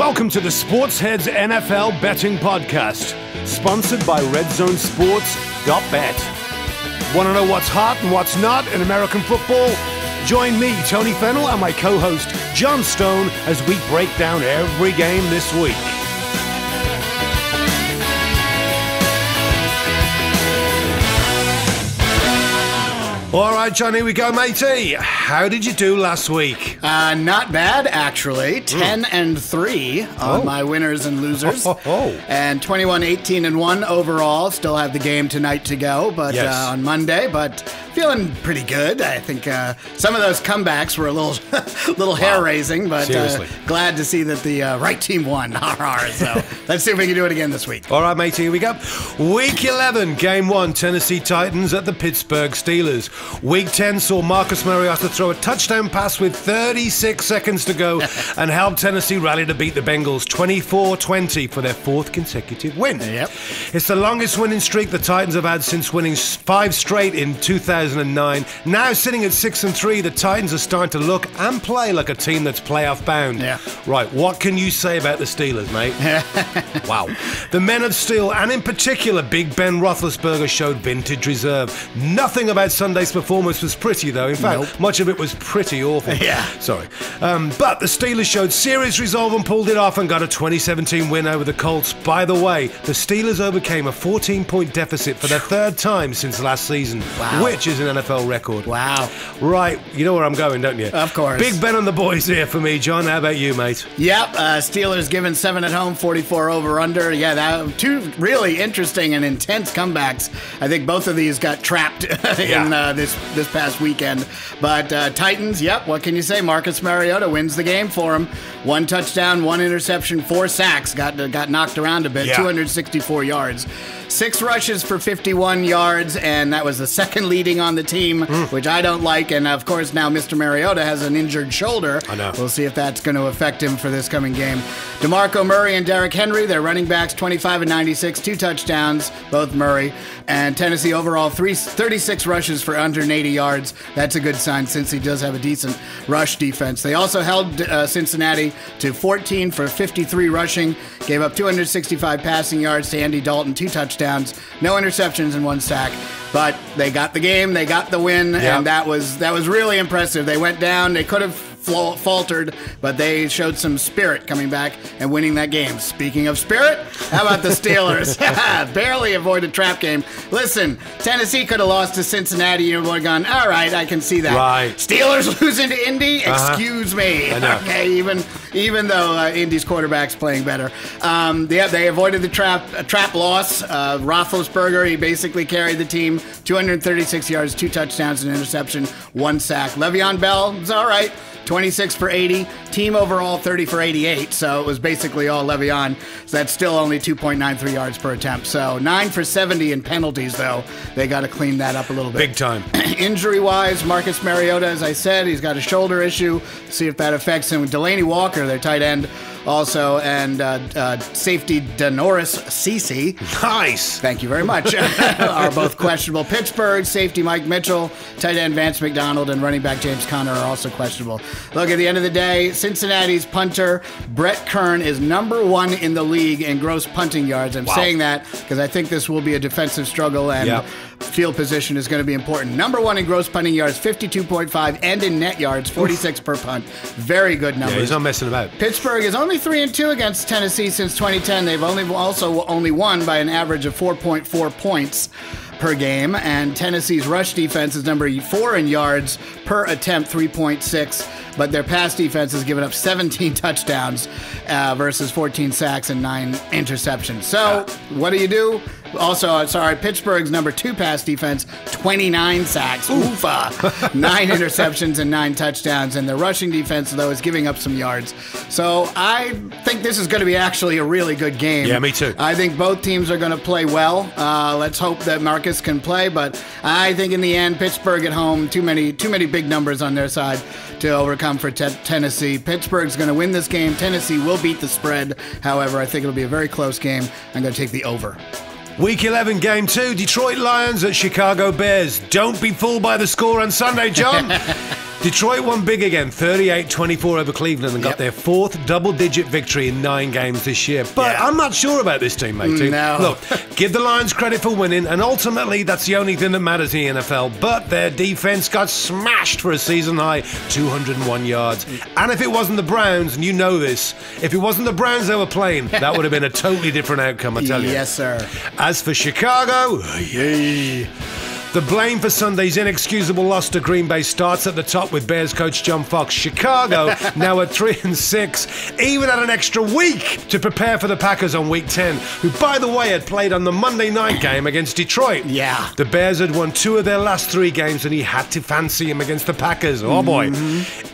Welcome to the SportsHeads NFL Betting Podcast, sponsored by RedZoneSports.bet. Want to know what's hot and what's not in American football? Join me, Tony Fennell, and my co-host, John Stone, as we break down every game this week. All right, John, here we go, matey. How did you do last week? Not bad, actually. 10-3 on my winners and losers. And 21-18-1 overall. Still have the game tonight to go, but on Monday. But feeling pretty good. I think some of those comebacks were a little hair-raising, but glad to see that the right team won. So let's see if we can do it again this week. All right, matey, here we go. Week 11, Game 1, Tennessee Titans at the Pittsburgh Steelers. Week 10 saw Marcus Mariota throw a touchdown pass with 36 seconds to go and help Tennessee rally to beat the Bengals 24-20 for their fourth consecutive win. Yep. It's the longest winning streak the Titans have had since winning 5 straight in 2009. Now sitting at 6-3, the Titans are starting to look and play like a team that's playoff bound. Yeah. Right, what can you say about the Steelers, mate? Wow. The men of steel, and in particular Big Ben Roethlisberger, showed vintage reserve. Nothing about Sunday's performance was pretty, though. In fact, much of it was pretty awful. Sorry. But the Steelers showed serious resolve and pulled it off and got a 2017 win over the Colts. By the way, the Steelers overcame a 14-point deficit for the third time since last season, which is an NFL record. Wow. Right, you know where I'm going, don't you? Of course. Big Ben and the boys here for me, John. How about you, mate? Yep, Steelers given 7 at home, 44 over/under. Yeah, that two really interesting and intense comebacks. I think both of these got trapped in this past weekend. But Titans, what can you say? Marcus Mariota wins the game for them. 1 touchdown, 1 interception, 4 sacks. Got knocked around a bit. 264 yards. 6 rushes for 51 yards, and that was the second leading on the team, which I don't like. And, of course, now Mr. Mariota has an injured shoulder. I know. We'll see if that's going to affect him for this coming game. DeMarco Murray and Derrick Henry, their running backs, 25 and 96, 2 touchdowns, both Murray. And Tennessee overall, 36 rushes for 180 yards. That's a good sign since he does have a decent rush defense. They also held Cincinnati to 14 for 53 rushing, gave up 265 passing yards to Andy Dalton, 2 touchdowns, no interceptions and 1 sack. But they got the game, they got the win, and that was really impressive. They went down, they could have faltered, but they showed some spirit coming back and winning that game. Speaking of spirit, how about the Steelers? Barely avoided trap game. Listen, Tennessee could have lost to Cincinnati. You would have gone, all right, I can see that. Right. Steelers losing to Indy? Excuse me. I know. Okay, even though Indy's quarterback's playing better. They avoided the trap loss. Roethlisberger, he basically carried the team. 236 yards, 2 touchdowns, an interception, 1 sack. Le'Veon Bell is all right. 26 for 80, team overall 30 for 88, so it was basically all Le'Veon. So that's still only 2.93 yards per attempt. So 9 for 70 in penalties, though. They got to clean that up a little bit. Big time. Injury-wise, Marcus Mariota, as I said, he's got a shoulder issue. See if that affects him. Delaney Walker, their tight end, also, and safety Denoris Cece. Nice. Thank you very much. Are both questionable. Pittsburgh, safety Mike Mitchell, tight end Vance McDonald, and running back James Conner are also questionable. Look, at the end of the day, Cincinnati's punter, Brett Kern, is number 1 in the league in gross punting yards. I'm saying that because I think this will be a defensive struggle, and field position is going to be important. Number 1 in gross punting yards, 52.5, and in net yards, 46 per punt. Very good numbers. Yeah, he's not messing about. Pittsburgh is only 3-2 against Tennessee since 2010. They've only won by an average of 4.4 points per game, and Tennessee's rush defense is number 4 in yards per attempt, 3.6, but their pass defense has given up 17 touchdowns versus 14 sacks and 9 interceptions. So what do? Also, Pittsburgh's number 2 pass defense, 29 sacks, 9 interceptions and 9 touchdowns, and their rushing defense, though, is giving up some yards. So I think this is going to be actually a really good game. Yeah, me too. I think both teams are going to play well. Let's hope that Marcus can play, but I think in the end, Pittsburgh at home, too many big numbers on their side to overcome for Tennessee. Pittsburgh's going to win this game. Tennessee will beat the spread. However, I think it'll be a very close game. I'm going to take the over. Week 11, Game 2, Detroit Lions at Chicago Bears. Don't be fooled by the score on Sunday, John. Detroit won big again, 38-24 over Cleveland, and got their 4th double-digit victory in 9 games this year. But I'm not sure about this team, matey. No. Look, give the Lions credit for winning, and ultimately that's the only thing that matters in the NFL. But their defense got smashed for a season-high 201 yards. And if it wasn't the Browns, and you know this, if it wasn't the Browns they were playing, that would have been a totally different outcome, I tell you. Yes, sir. As for Chicago, the blame for Sunday's inexcusable loss to Green Bay starts at the top with Bears coach John Fox. Chicago, now at 3-6, even had an extra week to prepare for the Packers on Week 10, who, by the way, had played on the Monday night game against Detroit. Yeah. The Bears had won 2 of their last 3 games, and he had to fancy him against the Packers. Oh, boy.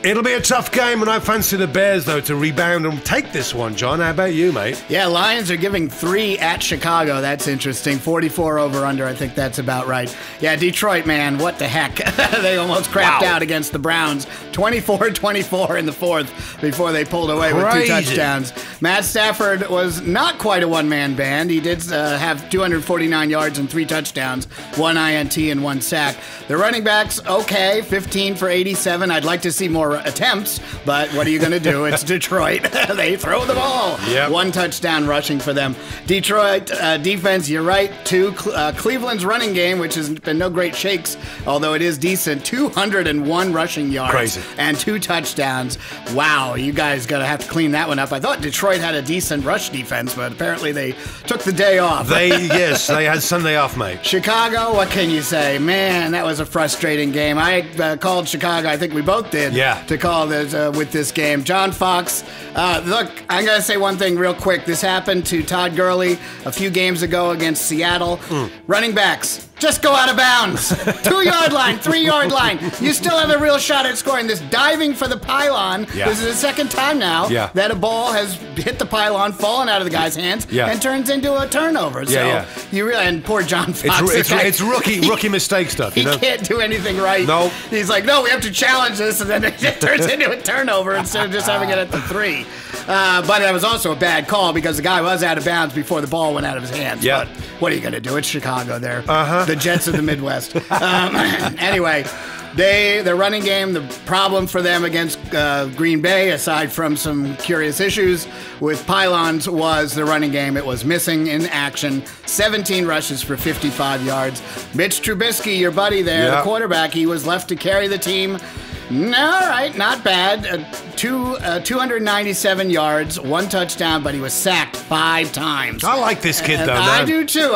It'll be a tough game, and I fancy the Bears, though, to rebound and take this one, John. How about you, mate? Yeah, Lions are giving 3 at Chicago. That's interesting. 44 over-under. I think that's about right. Yeah, Detroit, man, what the heck? They almost crapped out against the Browns. 24-24 in the 4th before they pulled away with 2 touchdowns. Matt Stafford was not quite a one-man band. He did have 249 yards and 3 touchdowns, 1 INT and 1 sack. The running backs, okay, 15 for 87. I'd like to see more attempts, but what are you going to do? It's Detroit. They throw the ball. 1 touchdown rushing for them. Detroit defense, you're right. 2 Cleveland's running game, which has been no great shakes, although it is decent. 201 rushing yards. Crazy. And 2 touchdowns. Wow, you guys got to have to clean that one up. I thought Detroit had a decent rush defense, but apparently they took the day off. They had Sunday off, mate. Chicago, what can you say? Man, that was a frustrating game. I called Chicago, I think we both did, to call this with this game. John Fox, look, I'm going to say one thing real quick. This happened to Todd Gurley a few games ago against Seattle. Running backs, just go out of bounds. 2-yard line, 3-yard line. You still have a real shot at scoring. This diving for the pylon. This is the 2nd time now that a ball has hit the pylon, fallen out of the guy's hands, and turns into a turnover. So you really, and poor John Fox. It's rookie mistake stuff. You know? He can't do anything right. No. He's like, no, we have to challenge this, and then it turns into a turnover instead of just having it at the 3. But it was also a bad call because the guy was out of bounds before the ball went out of his hands. But what are you going to do? It's Chicago there. The Jets of the Midwest. Anyway, their running game, the problem for them against Green Bay, aside from some curious issues with pylons, was the running game. It was missing in action. 17 rushes for 55 yards. Mitch Trubisky, your buddy there, the quarterback, he was left to carry the team. All right, not bad. 297 yards, 1 touchdown, but he was sacked 5 times. I like this kid, though, man. I do, too.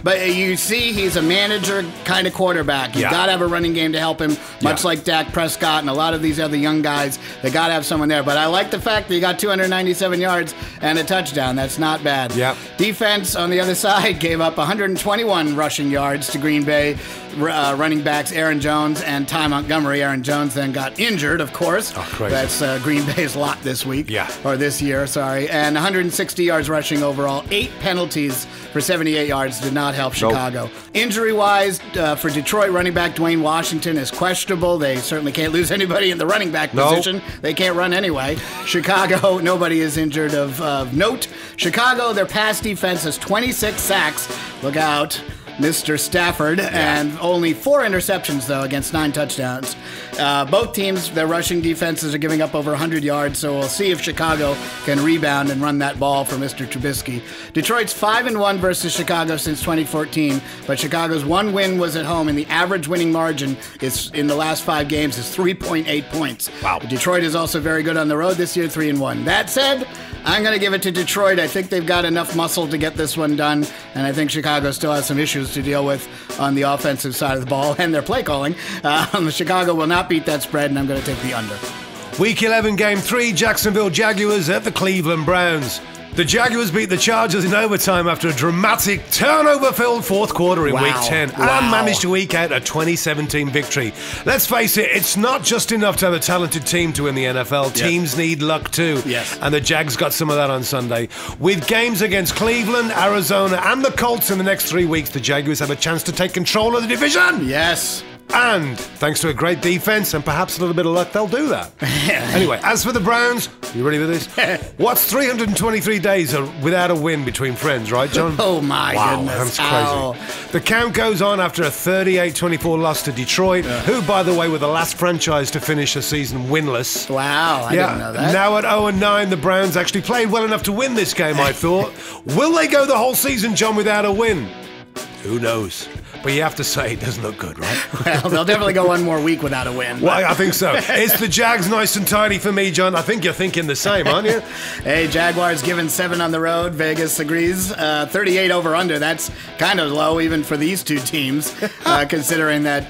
But you see, he's a manager kind of quarterback. You've got to have a running game to help him, much like Dak Prescott and a lot of these other young guys. They got to have someone there. But I like the fact that he got 297 yards and a touchdown. That's not bad. Defense, on the other side, gave up 121 rushing yards to Green Bay. Running backs Aaron Jones and Ty Montgomery. Aaron Jones then got injured, of course. That's Green Bay's lot this week. Or this year, sorry. And 160 yards rushing overall. 8 penalties for 78 yards did not help Chicago. Injury-wise, for Detroit, running back Dwayne Washington is questionable. They certainly can't lose anybody in the running back position. They can't run anyway. Chicago, nobody is injured of note. Chicago, their pass defense has 26 sacks. Look out. Mr. Stafford, and only 4 interceptions, though, against 9 touchdowns. Both teams, their rushing defenses are giving up over 100 yards, so we'll see if Chicago can rebound and run that ball for Mr. Trubisky. Detroit's 5-1 versus Chicago since 2014, but Chicago's 1 win was at home, and the average winning margin is in the last 5 games is 3.8 points. Wow. Detroit is also very good on the road this year, 3-1. That said, I'm going to give it to Detroit. I think they've got enough muscle to get this one done, and I think Chicago still has some issues to deal with on the offensive side of the ball and their play calling. Chicago will not beat that spread, and I'm going to take the under. Week 11, Game 3, Jacksonville Jaguars at the Cleveland Browns. The Jaguars beat the Chargers in overtime after a dramatic turnover-filled 4th quarter in Week 10 and managed to eke out a 2017 victory. Let's face it, it's not just enough to have a talented team to win the NFL. Teams need luck too. And the Jags got some of that on Sunday. With games against Cleveland, Arizona, and the Colts in the next 3 weeks, the Jaguars have a chance to take control of the division. And thanks to a great defense and perhaps a little bit of luck, they'll do that. Anyway, as for the Browns, you ready for this? What's 323 days without a win between friends, right, John? Oh, my goodness. That's crazy. Ow. The count goes on after a 38-24 loss to Detroit, who, by the way, were the last franchise to finish a season winless. Wow, I didn't know that. Now at 0-9, the Browns actually played well enough to win this game, I thought. Will they go the whole season, John, without a win? Who knows? But you have to say it doesn't look good, right? Well, they'll definitely go one more week without a win. Well, I think so. It's the Jags nice and tidy for me, John. I think you're thinking the same, aren't you? Hey, Jaguars given 7 on the road. Vegas agrees. 38 over-under. That's kind of low even for these two teams, considering that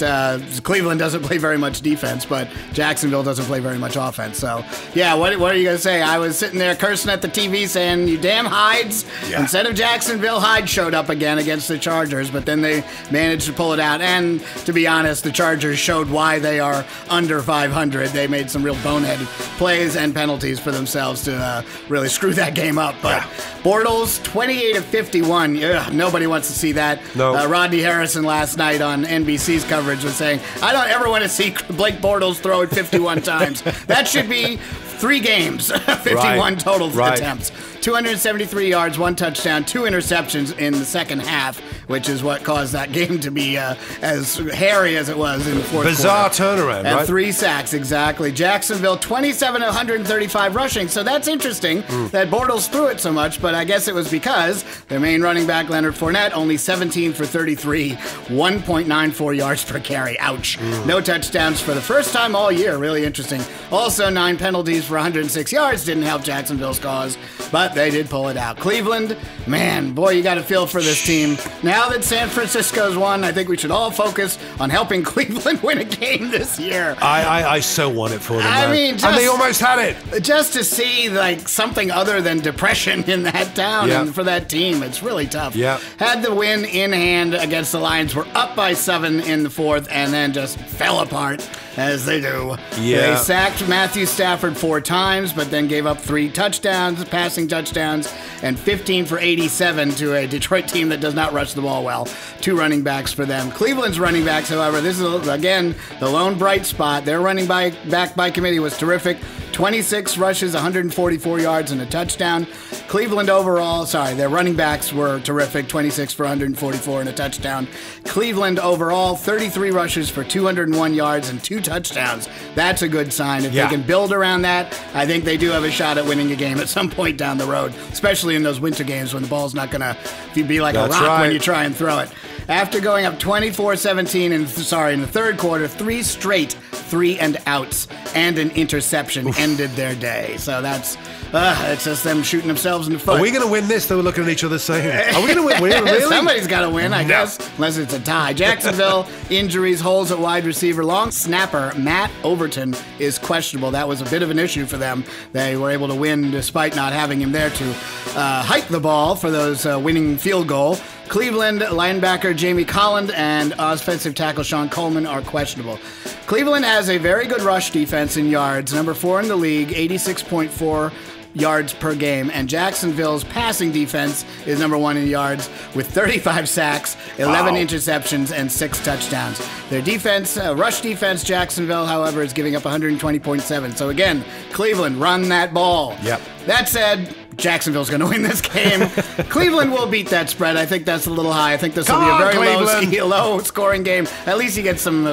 Cleveland doesn't play very much defense, but Jacksonville doesn't play very much offense. So, yeah, what are you going to say? I was sitting there cursing at the TV saying, you damn Hides. Yeah. Instead of Jacksonville, Hyde showed up again against the Chargers, but then they managed to pull it out. And to be honest, the Chargers showed why they are under 500. They made some real bonehead plays and penalties for themselves to really screw that game up. But Bortles, 28 of 51. Ugh, nobody wants to see that. No. Rodney Harrison last night on NBC's coverage was saying, I don't ever want to see Blake Bortles throw it 51 times. That should be 3 games, 51 total attempts. 273 yards, 1 touchdown, 2 interceptions in the second half, which is what caused that game to be as hairy as it was in the fourth Bizarre quarter. turnaround, and right? 3 sacks, exactly. Jacksonville, 27 of 135 rushing, so that's interesting that Bortles threw it so much, but I guess it was because their main running back, Leonard Fournette, only 17 for 33, 1.94 yards per carry. Ouch. No touchdowns for the first time all year. Really interesting. Also, 9 penalties for 106 yards. Didn't help Jacksonville's cause, but they did pull it out. Cleveland, man, boy, you got a feel for this team. Now that San Francisco's won, I think we should all focus on helping Cleveland win a game this year. I so want it for them. I man. mean, and they almost had it. Just to see like something other than depression in that town and for that team, it's really tough. Yeah. Had the win in hand against the Lions. Were up by 7 in the fourth, and then just fell apart as they do. Yeah. They sacked Matthew Stafford 4 times, but then gave up 3 touchdowns, passing touchdowns, and 15 for 87 to a Detroit team that does not rush the ball well. 2 running backs for them. Cleveland's running backs, however, this is, again, the lone bright spot. Their running back by committee was terrific. 26 rushes, 144 yards, and a touchdown. Cleveland overall, their running backs were terrific. 26 for 144 and a touchdown. Cleveland overall, 33 rushes for 201 yards and 2 touchdowns. That's a good sign. If they can build around that, I think they do have a shot at winning a game at some point down the road, especially in those winter games when the ball's not going to be like a rock when you try and throw it. After going up 24-17 in the third quarter, 3 straight 3-and-outs and an interception ended their day. So that's it's just them shooting themselves in the foot. Are we going to win this? They were looking at each other saying, are we going to win? Really? Somebody's got to win, I guess, unless it's a tie. Jacksonville, injuries, holes at wide receiver. Long snapper Matt Overton is questionable. That was a bit of an issue for them. They were able to win despite not having him there to hike the ball for those winning field goal. Cleveland linebacker Jamie Collins and offensive tackle Sean Coleman are questionable. Cleveland has a very good rush defense in yards, number 4 in the league, 86.4 yards per game, and Jacksonville's passing defense is number 1 in yards with 35 sacks, 11 interceptions, and 6 touchdowns. Their defense, rush defense, Jacksonville, however, is giving up 120.7. So again, Cleveland, run that ball. Yep. That said, Jacksonville's going to win this game. Cleveland will beat that spread. I think that's a little high. I think this will be a very low scoring game. At least you get some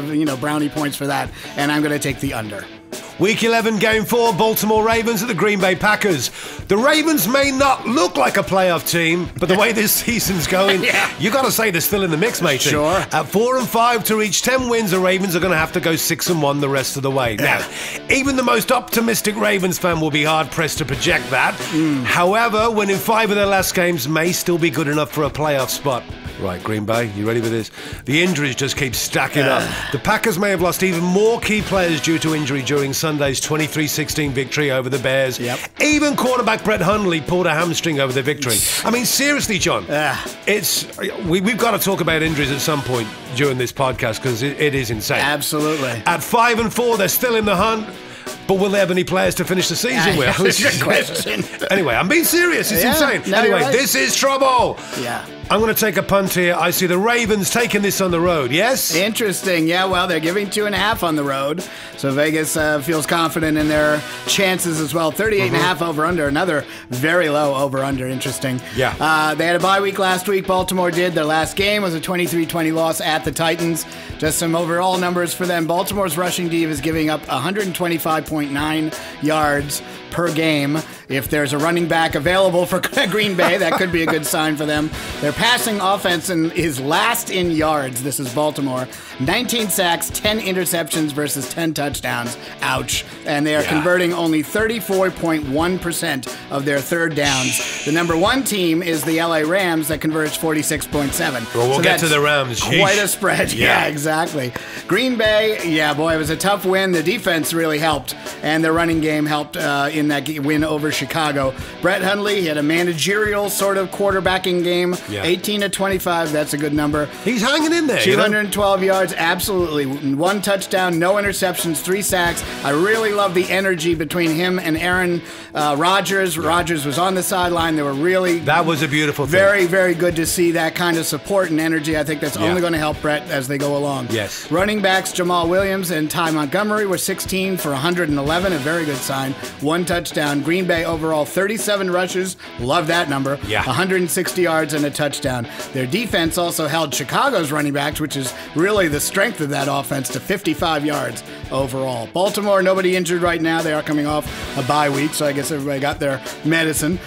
brownie points for that. And I'm going to take the under. Week 11, Game 4, Baltimore Ravens at the Green Bay Packers. The Ravens may not look like a playoff team, but the way this season's going, you got to say they're still in the mix, matey. Sure. At 4-5 to reach 10 wins, the Ravens are going to have to go 6-1 the rest of the way. Now, even the most optimistic Ravens fan will be hard-pressed to project that. However, winning 5 of their last games may still be good enough for a playoff spot. Right, Green Bay, you ready for this? The injuries just keep stacking up. The Packers may have lost even more key players due to injury during Sunday's 23-16 victory over the Bears. Even quarterback Brett Hundley pulled a hamstring over the victory. I mean, seriously, John, we've got to talk about injuries at some point during this podcast because it is insane. Absolutely. At 5-4, they're still in the hunt. But will they have any players to finish the season with? That's a good question. Anyway, I'm being serious. It's insane. No, anyway, right. This is trouble. Yeah. I'm going to take a punt here. I see the Ravens taking this on the road, yes? Interesting. Yeah, well, they're giving 2.5 on the road. So Vegas feels confident in their chances as well. 38.5 over-under. Another very low over-under. Interesting. Yeah. They had a bye week last week. Baltimore did. Their last game was a 23-20 loss at the Titans. Just some overall numbers for them. Baltimore's rushing D is giving up 125.9 yards per game. If there's a running back available for Green Bay, that could be a good sign for them. Their passing offense is last in yards. This is Baltimore. 19 sacks, 10 interceptions versus 10 touchdowns. Ouch. And they are converting only 34.1% of their third downs. The number one team is the LA Rams that converts 46.7. Well, we'll get to the Rams. Quite a spread. Yeah, exactly. Green Bay, it was a tough win. The defense really helped, and their running game helped in that win over Chicago. Brett Hundley, he had a managerial sort of quarterbacking game. 18 to 25, that's a good number. He's hanging in there. 212 yards, absolutely. 1 touchdown, no interceptions, 3 sacks. I really love the energy between him and Aaron Rodgers. Rodgers was on the sideline. They were really... That was a beautiful thing. Very, very good to see that kind of support and energy. I think that's only going to help Brett as they go along. Yes. Running backs Jamal Williams and Ty Montgomery were 16 for 111, a very good sign. 1 touchdown. Green Bay overall 37 rushes. Love that number. 160 yards and a touchdown. Their defense also held Chicago's running backs, which is really the strength of that offense, to 55 yards overall. Baltimore, nobody injured right now. They are coming off a bye week, so I guess everybody got their medicine.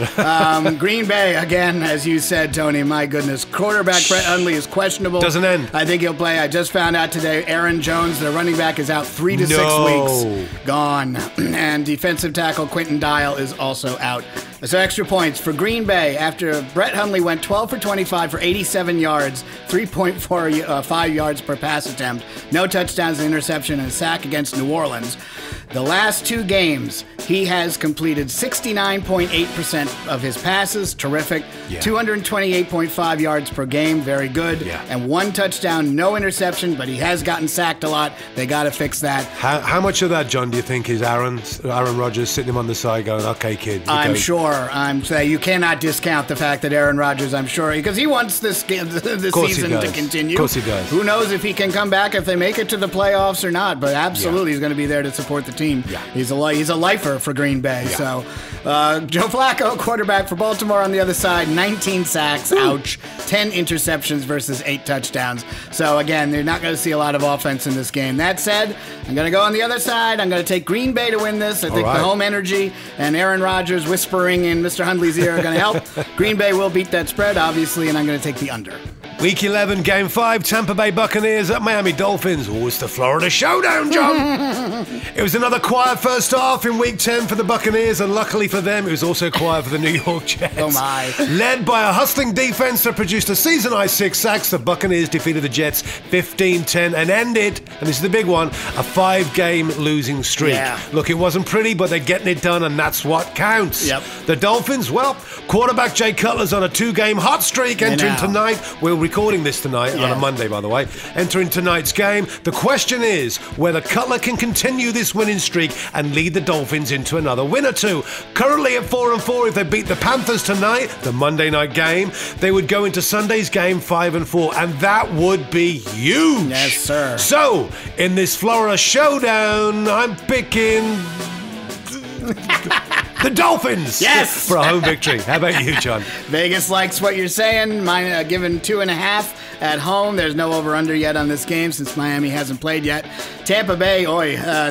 Green Bay, again, as you said, Tony, my goodness. Quarterback Brett Hundley is questionable. Doesn't end. I think he'll play. I just found out today Aaron Jones, their running back, is out 3 to 6 weeks. Gone. And defensive tackle Quentin Dial is also out. So extra points for Green Bay after Brett Hundley went 12 for 25 for 87 yards, 3.45 yards per pass attempt, no touchdowns, an interception, and a sack against New Orleans. The last 2 games, he has completed 69.8% of his passes. Terrific. 228.5 yards per game. Very good. And 1 touchdown, no interception, but he has gotten sacked a lot. They got to fix that. How much of that, John, do you think is Aaron Rodgers sitting him on the side going, okay, kid? I'm sure. I'm saying you cannot discount the fact that Aaron Rodgers, I'm sure, because he wants this season to continue. Of course he does. Who knows if he can come back, if they make it to the playoffs or not, but absolutely he's going to be there to support the team. He's a lifer for Green Bay. So Joe Flacco, quarterback for Baltimore on the other side, 19 sacks, ouch, 10 interceptions versus 8 touchdowns. So again, they're not going to see a lot of offense in this game. That said, I'm going to go on the other side. I'm going to take Green Bay to win this. I think the home energy and Aaron Rodgers whispering in Mr. Hundley's ear are going to help. Green Bay will beat that spread, obviously, and I'm going to take the under. Week 11, Game 5, Tampa Bay Buccaneers at Miami Dolphins. Oh, it's the Florida Showdown, John. It was another quiet first half in Week 10 for the Buccaneers, and luckily for them, it was also quiet for the New York Jets. Oh, my. Led by a hustling defense that produced a season-high 6 sacks, the Buccaneers defeated the Jets 15-10 and ended, and this is the big one, a 5-game losing streak. Look, it wasn't pretty, but they're getting it done, and that's what counts. The Dolphins, well, quarterback Jay Cutler's on a 2-game hot streak, entering tonight. We're recording this tonight on a Monday, by the way. Entering tonight's game, the question is whether Cutler can continue this winning streak and lead the Dolphins into another win or two. Currently at 4-4, if they beat the Panthers tonight, the Monday night game, they would go into Sunday's game 5-4, and that would be huge. Yes, sir. So, in this Florida Showdown, I'm picking the Dolphins! Yes! For a home victory. How about you, John? Vegas likes what you're saying. Mine given 2.5 at home. There's no over-under yet on this game since Miami hasn't played yet. Tampa Bay,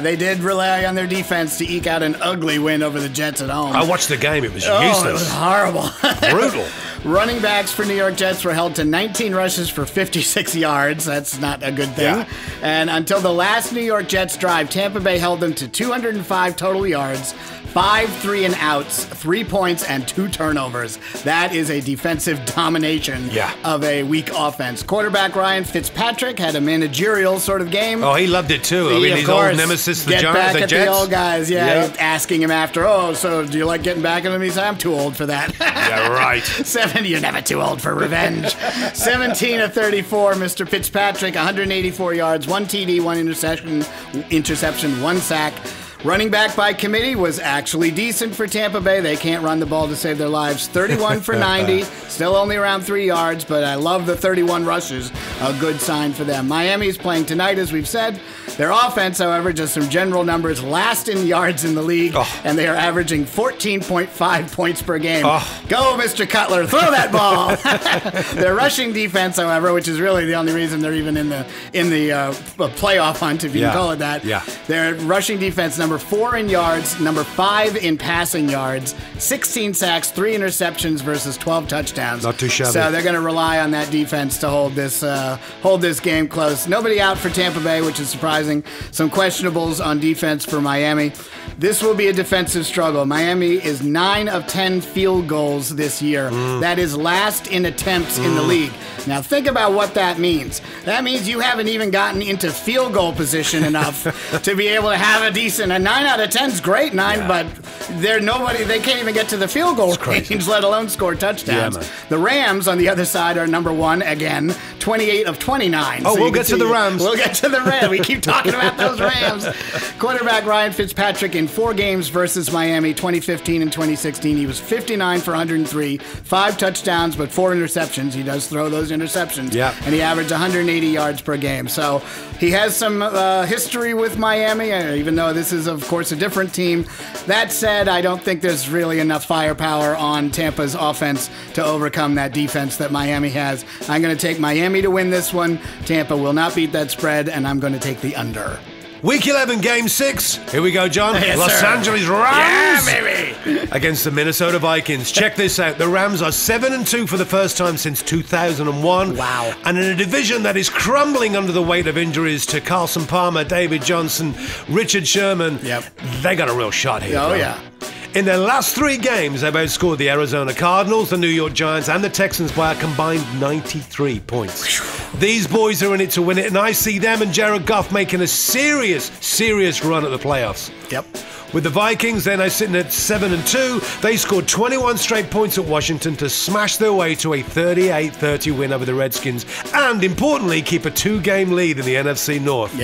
they did rely on their defense to eke out an ugly win over the Jets at home. I watched the game. It was useless. It was horrible. Brutal. Running backs for New York Jets were held to 19 rushes for 56 yards. That's not a good thing. And until the last New York Jets drive, Tampa Bay held them to 205 total yards, 5 3-and-outs, 3 points, and 2 turnovers. That is a defensive domination of a weak offense. Quarterback Ryan Fitzpatrick had a managerial sort of game. Oh, he loved it too. I mean, his old nemesis, the Giants, back the at Jets. The old guys, asking him after, so do you like getting back at him? He said, I'm too old for that. Yeah, right. You're never too old for revenge. 17 of 34, Mr. Fitzpatrick, 184 yards, 1 TD, 1 interception, 1 sack. Running back by committee was actually decent for Tampa Bay. They can't run the ball to save their lives. 31 for 90, still only around 3 yards, but I love the 31 rushes. A good sign for them. Miami's playing tonight, as we've said. Their offense, however, just some general numbers, last in yards in the league, and they are averaging 14.5 points per game. Go, Mr. Cutler, throw that ball. Their rushing defense, however, which is really the only reason they're even in the playoff hunt, if you can call it that. Their rushing defense, number 4 in yards, number 5 in passing yards, 16 sacks, 3 interceptions versus 12 touchdowns. Not too shabby. So they're going to rely on that defense to hold this game close. Nobody out for Tampa Bay, which is surprising. Some questionables on defense for Miami. This will be a defensive struggle. Miami is 9 of 10 field goals this year. That is last in attempts in the league. Now think about what that means. That means you haven't even gotten into field goal position enough to be able to have a 9 out of 10 is great, but they can't even get to the field goal range, let alone score touchdowns. The Rams on the other side are number 1 again, 28 of 29. Oh, so we'll get to the Rams. We'll get to the Rams. We keep talking about those Rams. Quarterback Ryan Fitzpatrick in 4 games versus Miami, 2015 and 2016. He was 59 for 103, 5 touchdowns, but 4 interceptions. He does throw those interceptions. And he averaged 180 yards per game. So he has some history with Miami, even though this is, of course, a different team. That said, I don't think there's really enough firepower on Tampa's offense to overcome that defense that Miami has. I'm going to take Miami to win this one. Tampa will not beat that spread, and I'm going to take the under. Week 11, Game 6. Here we go, John. Yes, Los sir. Angeles Rams. Yeah, baby. Against the Minnesota Vikings. Check this out. The Rams are 7-2 for the first time since 2001. Wow. And in a division that is crumbling under the weight of injuries to Carson Palmer, David Johnson, Richard Sherman, they got a real shot here. Oh, yeah. In their last 3 games, they've outscored the Arizona Cardinals, the New York Giants, and the Texans by a combined 93 points. These boys are in it to win it, and I see them and Jared Goff making a serious run at the playoffs. With the Vikings, they're now sitting at 7-2. They scored 21 straight points at Washington to smash their way to a 38-30 win over the Redskins, and importantly, keep a 2-game lead in the NFC North.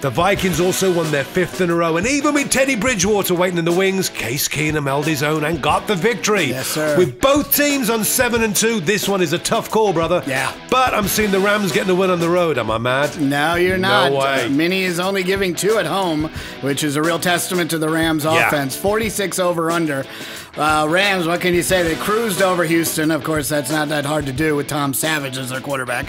The Vikings also won their 5th in a row, and even with Teddy Bridgewater waiting in the wings, Case Keenum held his own and got the victory. Yes, sir. With both teams on 7-2, this one is a tough call, brother. But I'm seeing the Rams getting a win on the road. Am I mad? No, you're not. No way. Minnie is only giving 2 at home, which is a real testament to the Rams' offense. 46 over-under. Rams, what can you say? They cruised over Houston. Of course, that's not that hard to do with Tom Savage as their quarterback.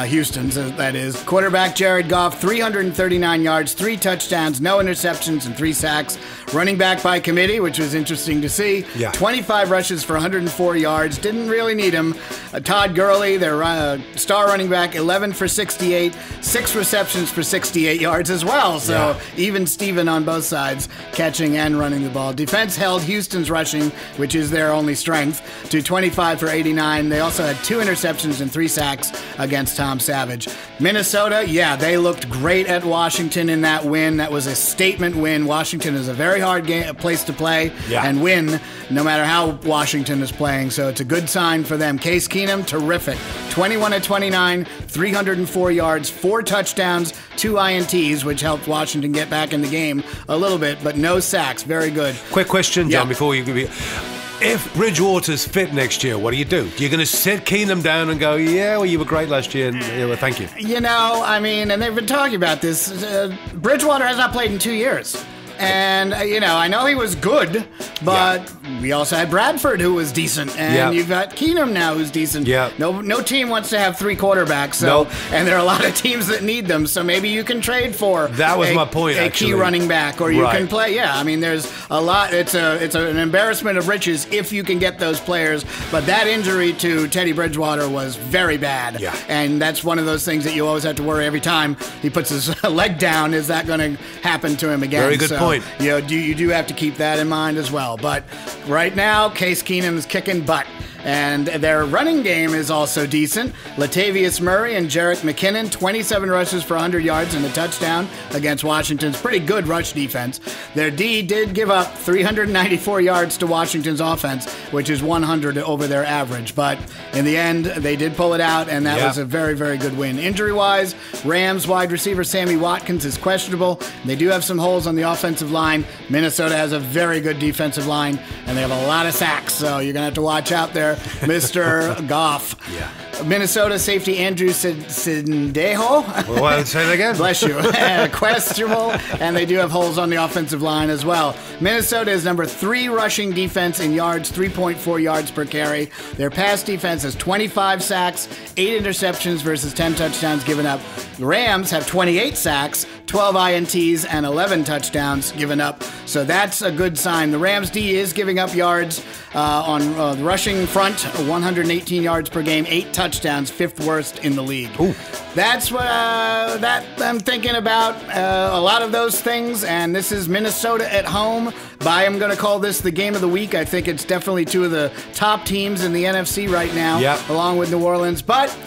Houston's, that is. Quarterback Jared Goff, 339 yards, 3 touchdowns, no interceptions, and 3 sacks. Running back by committee, which was interesting to see. 25 rushes for 104 yards. Didn't really need him. Todd Gurley, their star running back, 11 for 68, 6 receptions for 68 yards as well. So even Steven on both sides, catching and running the ball. Defense held Houston's rushing, which is their only strength, to 25 for 89. They also had 2 interceptions and 3 sacks against Tom Savage. Minnesota, they looked great at Washington in that win. That was a statement win. Washington is a very hard place to play and win, no matter how Washington is playing. So it's a good sign for them. Case Keenum, terrific. 21 of 29, 304 yards, 4 touchdowns, 2 INTs, which helped Washington get back in the game a little bit, but no sacks. Very good. Quick question, John, before you give me... If Bridgewater's fit next year, what do? You're going to sit Keenum down and go, you were great last year, and thank you. And they've been talking about this. Bridgewater has not played in 2 years. And, I know he was good, but we also had Bradford, who was decent. And you've got Keenum now, who's decent. No team wants to have 3 quarterbacks. And there are a lot of teams that need them. So maybe you can trade for my point, a key running back, or you can play. There's a lot. It's an embarrassment of riches if you can get those players. But that injury to Teddy Bridgewater was very bad. And that's one of those things that you always have to worry every time he puts his leg down. Is that going to happen to him again? Very good point. You do have to keep that in mind as well. But right now, Case Keenum is kicking butt. And their running game is also decent. Latavius Murray and Jerick McKinnon, 27 rushes for 100 yards and a touchdown against Washington's pretty good rush defense. Their D did give up 394 yards to Washington's offense, which is 100 over their average. But in the end, they did pull it out, and that was a very, very good win. Injury-wise, Rams wide receiver Sammy Watkins is questionable. They do have some holes on the offensive line. Minnesota has a very good defensive line, and they have a lot of sacks, so you're going to have to watch out there, Mr. Goff. Yeah. Minnesota safety Andrew Sindejo. Well, say that again. Bless you. Questionable, and they do have holes on the offensive line as well. Minnesota is number 3 rushing defense in yards, 3.4 yards per carry. Their pass defense has 25 sacks, 8 interceptions versus 10 touchdowns given up. The Rams have 28 sacks, 12 INTs, and 11 touchdowns given up. So that's a good sign. The Rams D is giving up yards on the rushing front, 118 yards per game, 8 touchdowns, 5th worst in the league. Ooh. That's what I'm thinking about. A lot of those things, and this is Minnesota at home. But I am going to call this the game of the week. I think it's definitely 2 of the top teams in the NFC right now, along with New Orleans. But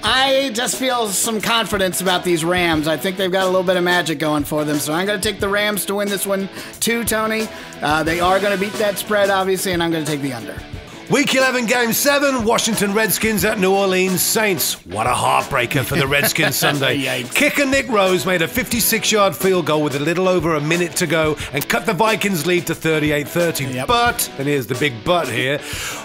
I just feel some confidence about these Rams. I think they've got a little bit of magic going for them. So I'm going to take the Rams to win this one too, Tony. They are going to beat that spread, obviously, and I'm going to take the under. Week 11, Game 7, Washington Redskins at New Orleans Saints. What a heartbreaker for the Redskins Sunday. Kicker Nick Rose made a 56-yard field goal with a little over a minute to go and cut the Vikings' lead to 38-30. But, and here's the big but here,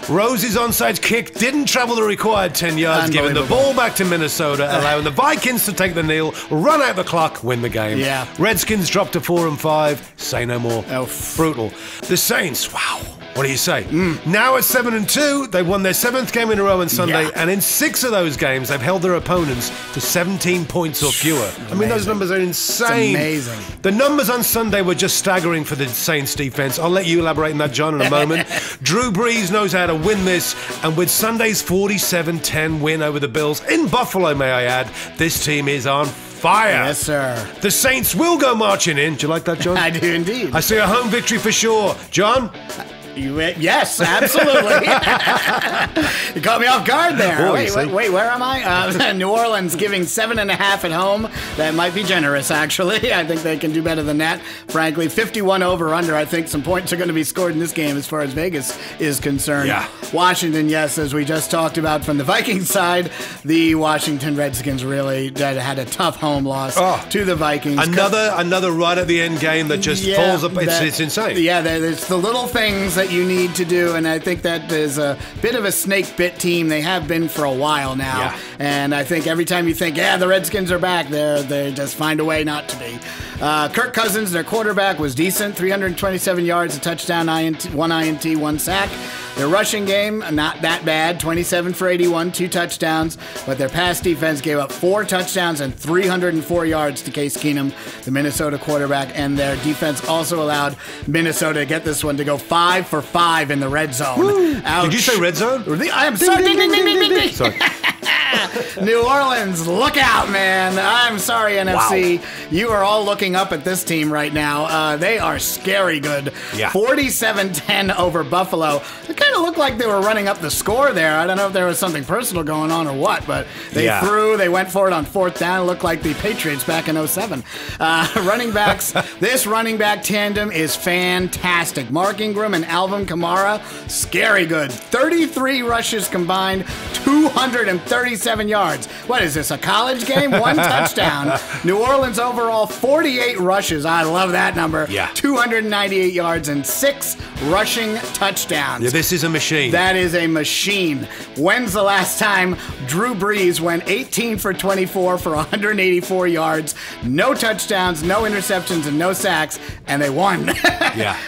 Rose's onside kick didn't travel the required 10 yards, giving the ball back to Minnesota, allowing the Vikings to take the kneel, run out the clock, win the game. Redskins dropped to 4-5. Say no more. Brutal. The Saints, wow. What do you say? Now at 7-2, they've won their 7th game in a row on Sunday, and in 6 of those games, they've held their opponents to 17 points or fewer. I mean, those numbers are insane. It's amazing. The numbers on Sunday were just staggering for the Saints defense. I'll let you elaborate on that, John, in a moment. Drew Brees knows how to win this, and with Sunday's 47-10 win over the Bills, in Buffalo, may I add, this team is on fire. Yes, sir. The Saints will go marching in. Do you like that, John? I do indeed. I see a home victory for sure. John? Yes, absolutely. You caught me off guard there. Wait, where am I? New Orleans giving 7.5 at home. That might be generous, actually. I think they can do better than that. Frankly, 51 over under. I think some points are going to be scored in this game as far as Vegas is concerned. Washington, yes, as we just talked about from the Vikings side, the Washington Redskins really had a tough home loss to the Vikings. Another right at the end game that just falls up. It's insane. Yeah, there's the little things that you need to do, and I think that is a bit of a snake bit team. They have been for a while now, and I think every time you think, the Redskins are back, they just find a way not to be. Kirk Cousins, their quarterback, was decent, 327 yards, a touchdown, 1 INT, 1 sack. Their rushing game, not that bad, 27 for 81, 2 touchdowns, but their pass defense gave up 4 touchdowns and 304 yards to Case Keenum, the Minnesota quarterback, and their defense also allowed Minnesota to get this one to go 5 for 5 in the red zone. Did you say red zone? I am sorry. Ding, ding, ding, ding, ding. Sorry. New Orleans, look out, man. I'm sorry, NFC. Wow. You are all looking up at this team right now. They are scary good. 47-10 over Buffalo. It kind of looked like they were running up the score there. I don't know if there was something personal going on or what, but they they went for it on 4th down. It looked like the Patriots back in 07. Running backs, this running back tandem is fantastic. Mark Ingram and Alvin Kamara, scary good. 33 rushes combined, 237 yards. What is this, a college game? 1 touchdown. New Orleans overall, 48 rushes. I love that number. 298 yards and 6 rushing touchdowns. This is a machine. That is a machine. When's the last time Drew Brees went 18 for 24 for 184 yards, no touchdowns, no interceptions, and no sacks, and they won?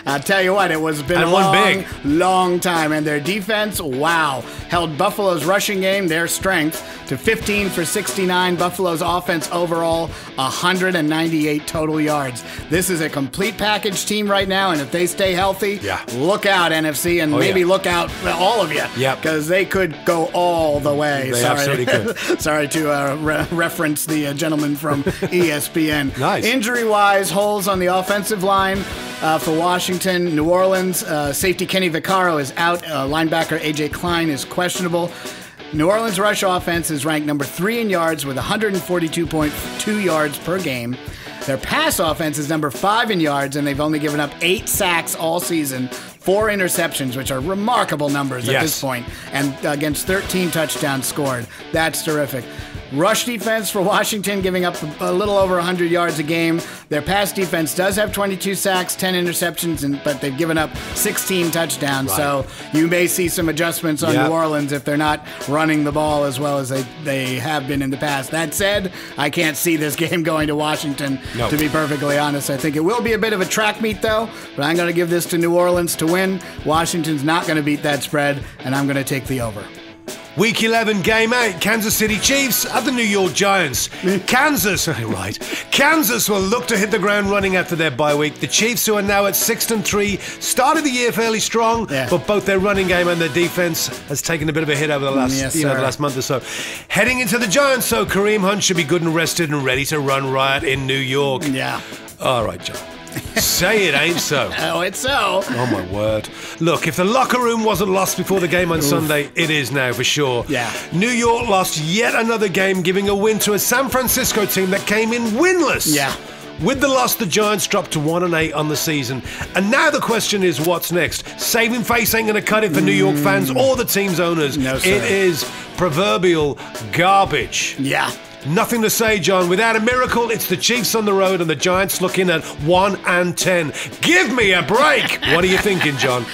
I'll tell you what, it was been a long time. And their defense, wow, held Buffalo's rushing game, their strength, to 15 for 69. Buffalo's offense overall, 198 total yards. This is a complete package team right now, and if they stay healthy, look out, NFC, and maybe look out, all of you, because they could go all the way. They absolutely could. Sorry to reference the gentleman from ESPN. Nice. Injury-wise, holes on the offensive line. for Washington. New Orleans, safety Kenny Vaccaro is out. Linebacker A.J. Klein is questionable. New Orleans rush offense is ranked number 3 in yards with 142.2 yards per game. Their pass offense is number 5 in yards, and they've only given up 8 sacks all season, 4 interceptions, which are remarkable numbers at this point, and against 13 touchdowns scored. That's terrific. Rush defense for Washington, giving up a little over 100 yards a game. Their pass defense does have 22 sacks, 10 interceptions, but they've given up 16 touchdowns. Right. So you may see some adjustments on New Orleans if they're not running the ball as well as they have been in the past. That said, I can't see this game going to Washington, to be perfectly honest. I think it will be a bit of a track meet, though, but I'm going to give this to New Orleans to win. Washington's not going to beat that spread, and I'm going to take the over. Week 11, Game 8, Kansas City Chiefs at the New York Giants. Kansas will look to hit the ground running after their bye week. The Chiefs, who are now at 6-3, started the year fairly strong, but both their running game and their defense has taken a bit of a hit over the last, the last month or so. Heading into the Giants, so Kareem Hunt should be good and rested and ready to run riot in New York. Yeah. All right, John. Say it ain't so. Oh, it's so. Oh, my word. Look, if the locker room wasn't lost before the game on Sunday, it is now for sure. Yeah. New York lost yet another game, giving a win to a San Francisco team that came in winless. Yeah. With the loss, the Giants dropped to 1-8 on the season. And now the question is, what's next? Saving face ain't going to cut it for New York fans or the team's owners. No, sir. It is proverbial garbage. Yeah. Nothing to say, John. Without a miracle, it's the Chiefs on the road and the Giants looking at 1-10. Give me a break! What are you thinking, John?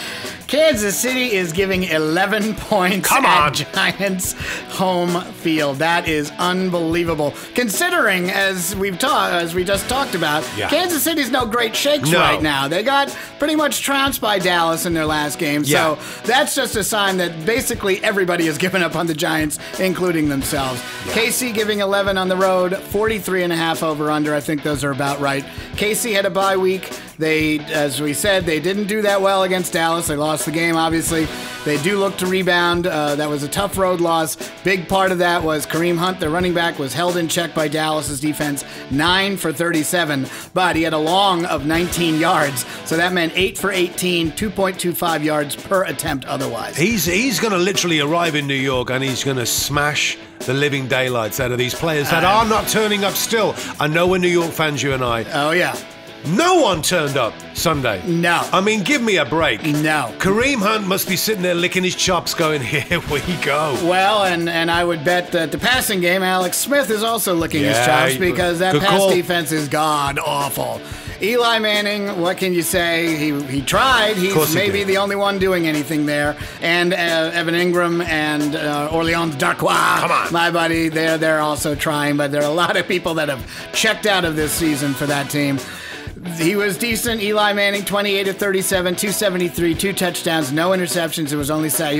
Kansas City is giving 11 points at Giants home field. That is unbelievable. Considering, as we just talked about, Kansas City's no great shakes right now. They got pretty much trounced by Dallas in their last game. So that's just a sign that basically everybody has given up on the Giants, including themselves. KC giving 11 on the road, 43.5 over-under. I think those are about right. KC had a bye week. They, as we said, they didn't do that well against Dallas. They lost the game, obviously. They do look to rebound. That was a tough road loss. Big part of that was Kareem Hunt, their running back, was held in check by Dallas's defense, 9 for 37, but he had a long of 19 yards. So that meant 8 for 18, 2.25 yards per attempt otherwise. He's going to literally arrive in New York and he's going to smash the living daylights out of these players that are not turning up still. I know we're New York fans, you and I. Oh, yeah. No one turned up Sunday. No. I mean, give me a break. No. Kareem Hunt must be sitting there licking his chops going, here we go. Well, and I would bet that the passing game, Alex Smith is also licking his chops because that pass defense is god-awful. Eli Manning, what can you say? He tried. He's maybe the only one doing anything there. And Evan Ingram and Orleans Darkwa, my buddy, they're also trying. But there are a lot of people that have checked out of this season for that team. He was decent. Eli Manning, 28 of 37, 273, 2 touchdowns, no interceptions. He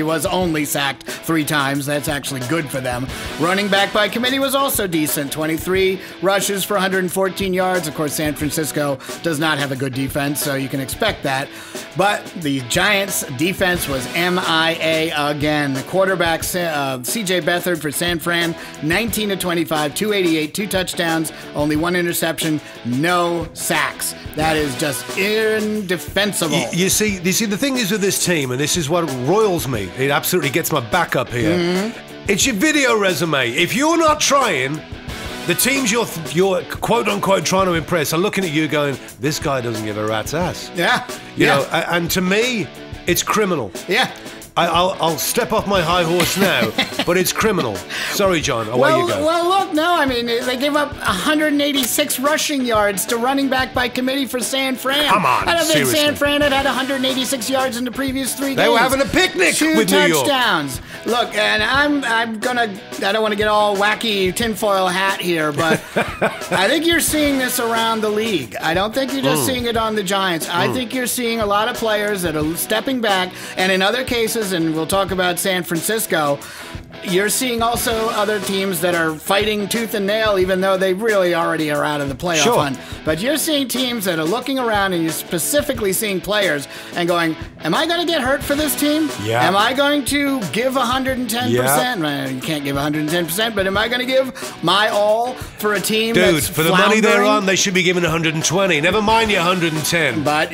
was only sacked 3 times. That's actually good for them. Running back by committee was also decent. 23 rushes for 114 yards. Of course, San Francisco does not have a good defense, so you can expect that. But the Giants' defense was MIA again. The quarterback, C.J. Beathard for San Fran, 19 of 25, 288, 2 touchdowns, only 1 interception, no sacks. That is just indefensible. You see, the thing is with this team, and this is what roils me, it absolutely gets my back up here. It's your video resume. If you're not trying, the teams you're quote-unquote trying to impress are looking at you going, this guy doesn't give a rat's ass. Yeah. You know, and to me, it's criminal. Yeah. I'll step off my high horse now, but it's criminal. Sorry, John, away you go. Well, look, no, I mean, they gave up 186 rushing yards to running back by committee for San Fran. Come on, I don't think seriously. San Fran had 186 yards in the previous 3 games. They were having a picnic with New York. 2 touchdowns. Look, and I don't want to get all wacky tinfoil hat here, but I think you're seeing this around the league. I don't think you're just seeing it on the Giants. I think you're seeing a lot of players that are stepping back, and in other cases, and we'll talk about San Francisco, you're seeing also other teams that are fighting tooth and nail, even though they really already are out of the playoff hunt. But you're seeing teams that are looking around, and you're specifically seeing players and going, am I going to get hurt for this team? Yeah. Am I going to give 110%? Yeah. Well, you can't give 110%, but am I going to give my all for a team that's for the money they're on, they should be given 120. Never mind your 110. But,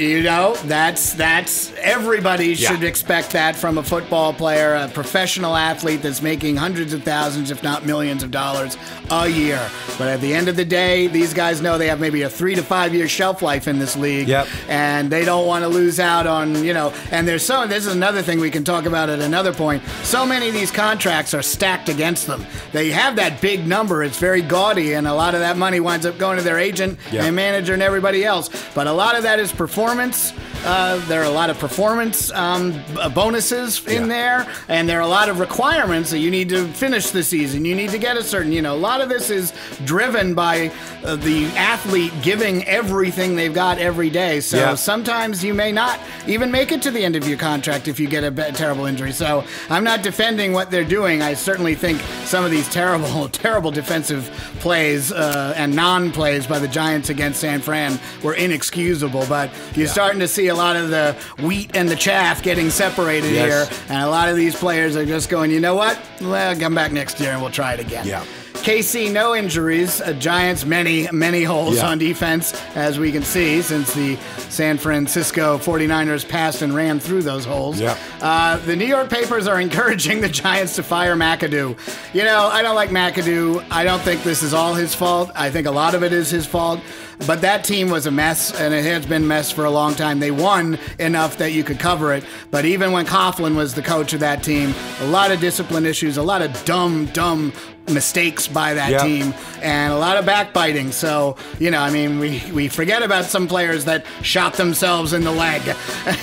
that's everybody should expect that from a football player, a professional athlete that's making hundreds of thousands, if not millions of dollars a year. But at the end of the day, these guys know they have maybe a 3 to 5 year shelf life in this league. Yep. And they don't want to lose out on, and this is another thing we can talk about at another point. So many of these contracts are stacked against them. They have that big number. It's very gaudy, and a lot of that money winds up going to their agent and manager and everybody else. But a lot of that is performance. There are a lot of performance bonuses in there, and there are a lot of requirements that you need to finish the season. You need to get a certain, a lot of this is driven by the athlete giving everything they've got every day. So sometimes you may not even make it to the end of your contract if you get a terrible injury. So I'm not defending what they're doing. I certainly think some of these terrible, terrible defensive plays and non-plays by the Giants against San Fran were inexcusable. But you're starting to see a lot of the wheat and the chaff getting separated here, and a lot of these players are just going, you know what? Well, come back next year and we'll try it again. Yeah. KC, no injuries. Giants, many holes on defense, as we can see, since the San Francisco 49ers passed and ran through those holes. The New York papers are encouraging the Giants to fire McAdoo. I don't like McAdoo. I don't think this is all his fault. I think a lot of it is his fault. But that team was a mess, and it has been a mess for a long time. They won enough that you could cover it. But even when Coughlin was the coach of that team, a lot of discipline issues, a lot of dumb mistakes by that team, and a lot of backbiting. So, we forget about some players that shot themselves in the leg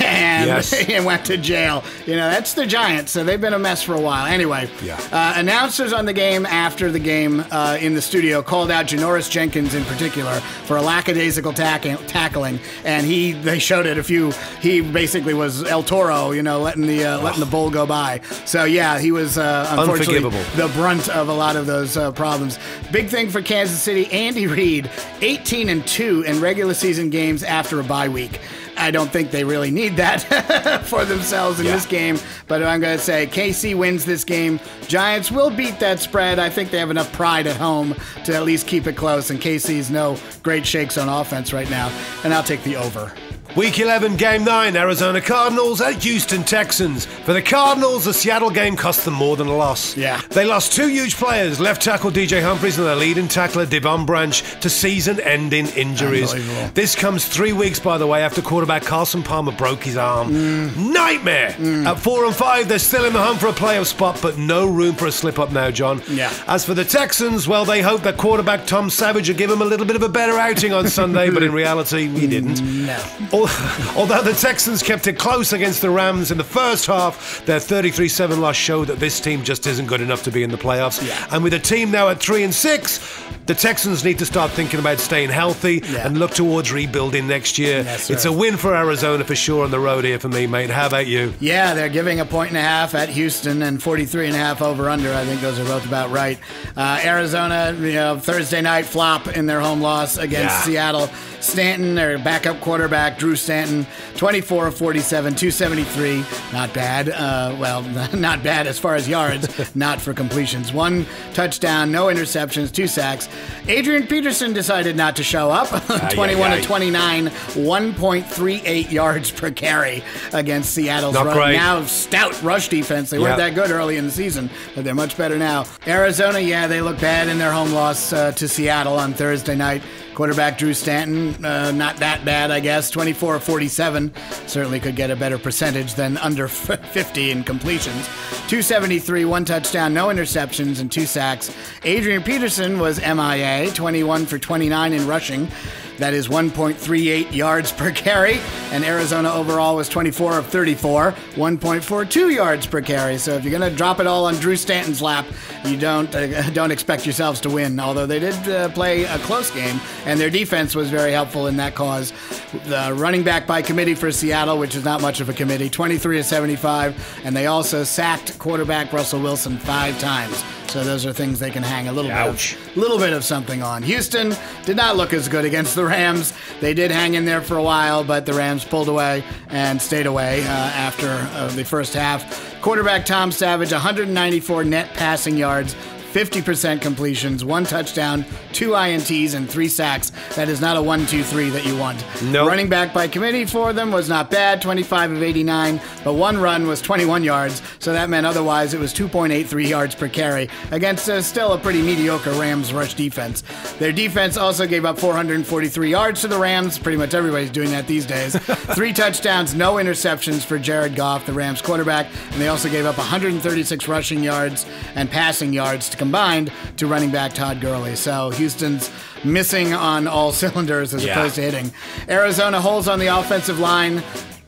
and went to jail. That's the Giants, so they've been a mess for a while. Anyway, announcers on the game after the game in the studio called out Janoris Jenkins in particular for a lackadaisical tackling, and they showed it he basically was El Toro, letting the bull go by. So he was unfortunately the brunt of a lot of those problems. Big thing for Kansas City, Andy Reid, 18-2 in regular season games after a bye week. I don't think they really need that for themselves in this game, but I'm going to say KC wins this game. Giants will beat that spread. I think they have enough pride at home to at least keep it close, and KC's no great shakes on offense right now, and I'll take the over. Week 11, Game 9, Arizona Cardinals at Houston Texans. For the Cardinals, the Seattle game cost them more than a loss. Yeah. They lost two huge players, left tackle DJ Humphries and their leading tackler Devon Branch, to season-ending injuries. This comes 3 weeks, by the way, after quarterback Carson Palmer broke his arm. Nightmare! At 4-5, they're still in the hunt for a playoff spot, but no room for a slip-up now, John. Yeah. As for the Texans, well, they hope that quarterback Tom Savage will give them a little bit of a better outing on Sunday, but in reality, he didn't. No. Although the Texans kept it close against the Rams in the first half, their 33-7 loss showed that this team just isn't good enough to be in the playoffs. And with a team now at 3-6, the Texans need to start thinking about staying healthy and look towards rebuilding next year. It's a win for Arizona for sure on the road here for me, mate. How about you? Yeah, they're giving 1.5 at Houston and 43.5 over/under. I think those are both about right. Arizona, Thursday night flop in their home loss against Seattle. Stanton, their backup quarterback, Drew Stanton, 24 of 47, 273. Not bad. Not bad as far as yards, not for completions. 1 touchdown, no interceptions, 2 sacks. Adrian Peterson decided not to show up. 21 of 29, 1.38 yards per carry against Seattle's now stout rush defense. They weren't that good early in the season, but they're much better now. Arizona, they look bad in their home loss to Seattle on Thursday night. Quarterback Drew Stanton, not that bad, I guess. 24 of 47. Certainly could get a better percentage than under 50 in completions. 273, 1 touchdown, no interceptions, and 2 sacks. Adrian Peterson was MIA, 21 for 29 in rushing. That is 1.38 yards per carry. And Arizona overall was 24 of 34, 1.42 yards per carry. So if you're going to drop it all on Drew Stanton's lap, you don't expect yourselves to win. Although they did play a close game, and their defense was very helpful in that cause. The running back by committee for Seattle, which is not much of a committee, 23 of 75, and they also sacked quarterback Russell Wilson 5 times. So those are things they can hang a little bit of something on. Houston did not look as good against the Rams. They did hang in there for a while, but the Rams pulled away and stayed away after the first half. Quarterback Tom Savage, 194 net passing yards, 50% completions, 1 touchdown, 2 INTs, and 3 sacks. That is not a 1-2-3 that you want. Nope. Running back by committee for them was not bad, 25 of 89, but 1 run was 21 yards, so that meant otherwise it was 2.83 yards per carry against still a pretty mediocre Rams rush defense. Their defense also gave up 443 yards to the Rams. Pretty much everybody's doing that these days. 3 touchdowns, no interceptions for Jared Goff, the Rams quarterback, and they also gave up 136 rushing yards and passing yards combined to running back Todd Gurley. So Houston's missing on all cylinders as opposed to hitting. Arizona holes on the offensive line.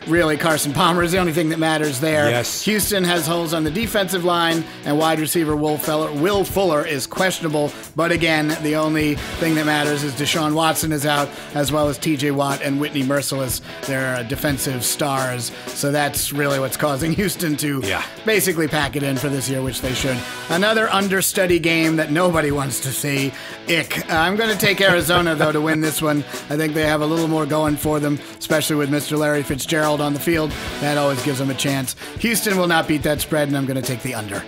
Really, Carson Palmer is the only thing that matters there. Yes. Houston has holes on the defensive line, and wide receiver Will Fuller is questionable. But again, the only thing that matters is Deshaun Watson is out, as well as TJ Watt and Whitney Merciless. They're defensive stars. So that's really what's causing Houston to basically pack it in for this year, which they should. Another understudy game that nobody wants to see. I'm going to take Arizona, though, to win this one. I think they have a little more going for them, especially with Mr. Larry Fitzgerald on the field. That always gives them a chance. Houston will not beat that spread, and I'm going to take the under.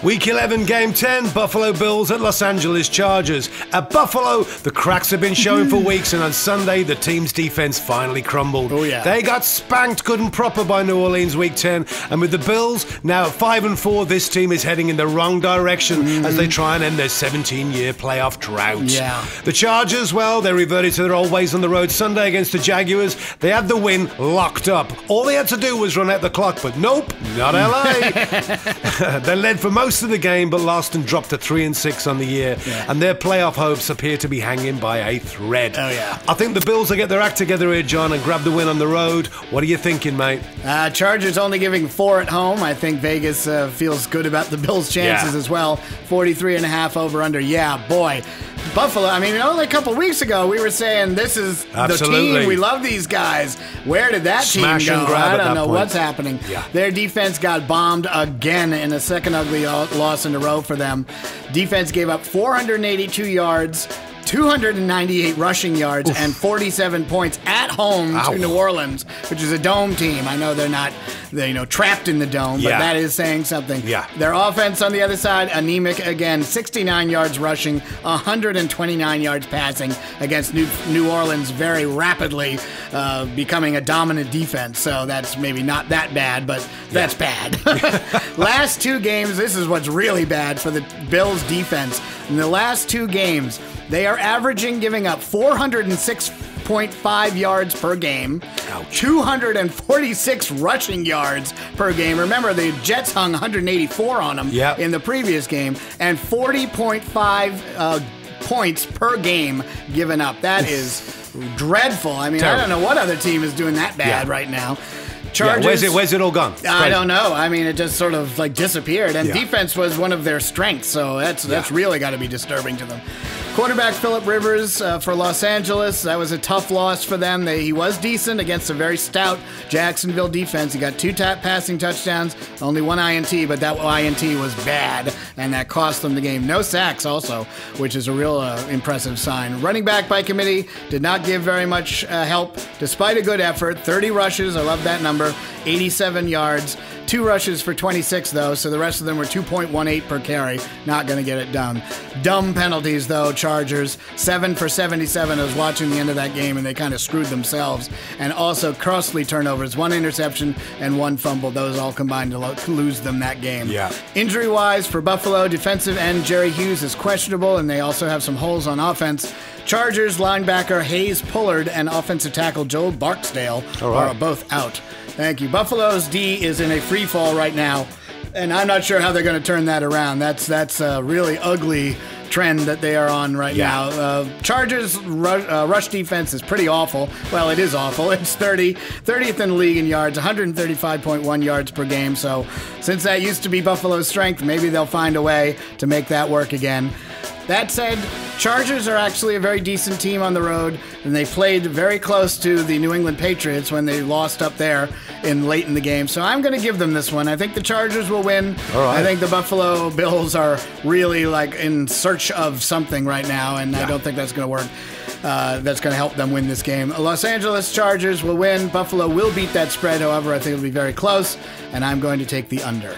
Week 11, Game 10, Buffalo Bills at Los Angeles Chargers. At Buffalo, the cracks have been showing for weeks, and on Sunday, the team's defense finally crumbled. Oh, yeah. They got spanked good and proper by New Orleans Week 10, and with the Bills now at 5-4, this team is heading in the wrong direction as they try and end their 17-year playoff drought. Yeah. The Chargers, well, they reverted to their old ways on the road Sunday against the Jaguars. They had the win locked up. All they had to do was run out the clock, but nope, not LA. They led for most of the game, but lost and dropped to 3-6 on the year, and their playoff hopes appear to be hanging by a thread. Oh, yeah. I think the Bills will get their act together here, John, and grab the win on the road. What are you thinking, mate? Chargers only giving 4 at home. I think Vegas feels good about the Bills' chances as well. 43.5 over/under. Yeah, boy. Buffalo, I mean, only a couple weeks ago we were saying this is the team. We love these guys. Where did that Smash team go? and grab I don't know point. what's happening. Yeah. Their defense got bombed again in a second ugly loss in a row for them. Defense gave up 482 yards, 298 rushing yards, and 47 points at home to New Orleans, which is a dome team. I know they're not, trapped in the dome, but that is saying something. Yeah. Their offense on the other side, anemic again, 69 yards rushing, 129 yards passing against New Orleans, very rapidly becoming a dominant defense. So that's maybe not that bad, but that's bad. Last 2 games, this is what's really bad for the Bills defense. In the last 2 games, they are averaging giving up 406.5 yards per game, 246 rushing yards per game. Remember, the Jets hung 184 on them in the previous game, and 40.5 points per game given up. That is dreadful. I mean, terrible. I don't know what other team is doing that bad right now. Chargers, where's it all gone? I don't know. I mean, it just sort of disappeared. And defense was one of their strengths, so that's really got to be disturbing to them. Quarterback Phillip Rivers for Los Angeles. That was a tough loss for them. He was decent against a very stout Jacksonville defense. He got 2 passing touchdowns, only 1 INT, but that INT was bad, and that cost them the game. No sacks also, which is a real impressive sign. Running back by committee did not give very much help, despite a good effort. 30 rushes, I love that number, 87 yards. 2 rushes for 26, though, so the rest of them were 2.18 per carry. Not going to get it done. Dumb penalties, though, Chargers. 7 for 77. I was watching the end of that game, and they kind of screwed themselves. And also costly turnovers. 1 interception and 1 fumble. Those all combined to lose them that game. Yeah. Injury-wise, for Buffalo, defensive end Jerry Hughes is questionable, and they also have some holes on offense. Chargers linebacker Hayes Pullard and offensive tackle Joe Barksdale are both out. Thank you. Buffalo's D is in a free fall right now, and I'm not sure how they're going to turn that around. That's a really ugly trend that they are on right now. Chargers rush defense is pretty awful. Well, it is awful. It's 30th in the league in yards, 135.1 yards per game. So since that used to be Buffalo's strength, maybe they'll find a way to make that work again. That said, Chargers are actually a very decent team on the road, and they played very close to the New England Patriots when they lost up there late in the game. So I'm going to give them this one. I think the Chargers will win. All right. I think the Buffalo Bills are really in search of something right now, and I don't think that's going to work. That's going to help them win this game. Los Angeles Chargers will win. Buffalo will beat that spread, however. I think it'll be very close, and I'm going to take the under.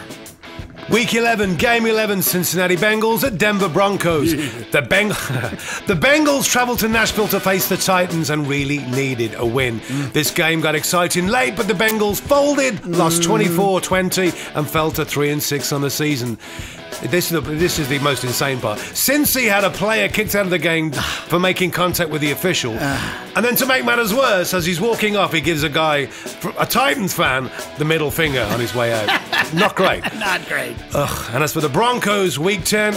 Week 11, Game 11, Cincinnati Bengals at Denver Broncos. The Bengals travelled to Nashville to face the Titans and really needed a win. This game got exciting late, but the Bengals folded, lost 24-20 and fell to 3-6 on the season. This is the most insane part. Cincy had a player kicked out of the game for making contact with the official. And then to make matters worse, as he's walking off, he gives a guy, a Titans fan, the middle finger on his way out. Not great. Not great. And as for the Broncos, Week 10,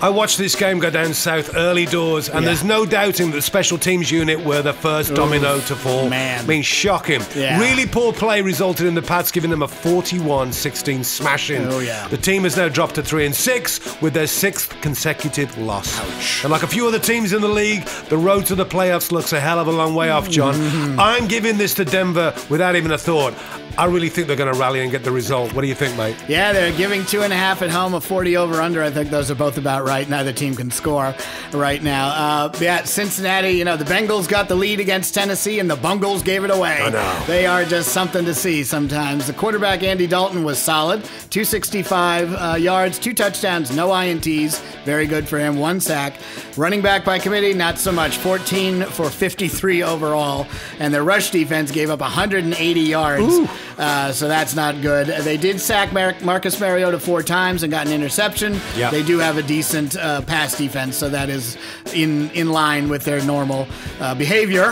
I watched this game go down south early doors, and there's no doubting that the special teams unit were the first domino to fall. Man. I mean, shocking. Yeah. Really poor play resulted in the Pats giving them a 41-16 smashing. The team has now dropped to 3-6 with their 6th consecutive loss. Ouch. And like a few other teams in the league, the road to the playoffs looks a hell of a long way off, John. I'm giving this to Denver without even a thought. I really think they're going to rally and get the result. What do you think, mate? Yeah, they're giving 2.5 at home, a 40 over-under. I think those are both about right. Neither team can score right now. Cincinnati, the Bengals got the lead against Tennessee, and the Bungles gave it away. I know. They are just something to see sometimes. The quarterback, Andy Dalton, was solid. 265 yards, 2 touchdowns, no INTs. Very good for him. 1 sack. Running back by committee, not so much. 14 for 53 overall. And their rush defense gave up 180 yards. So that's not good. They did sack Marcus Mariota 4 times and got an interception. Yep. They do have a decent pass defense, so that is in line with their normal behavior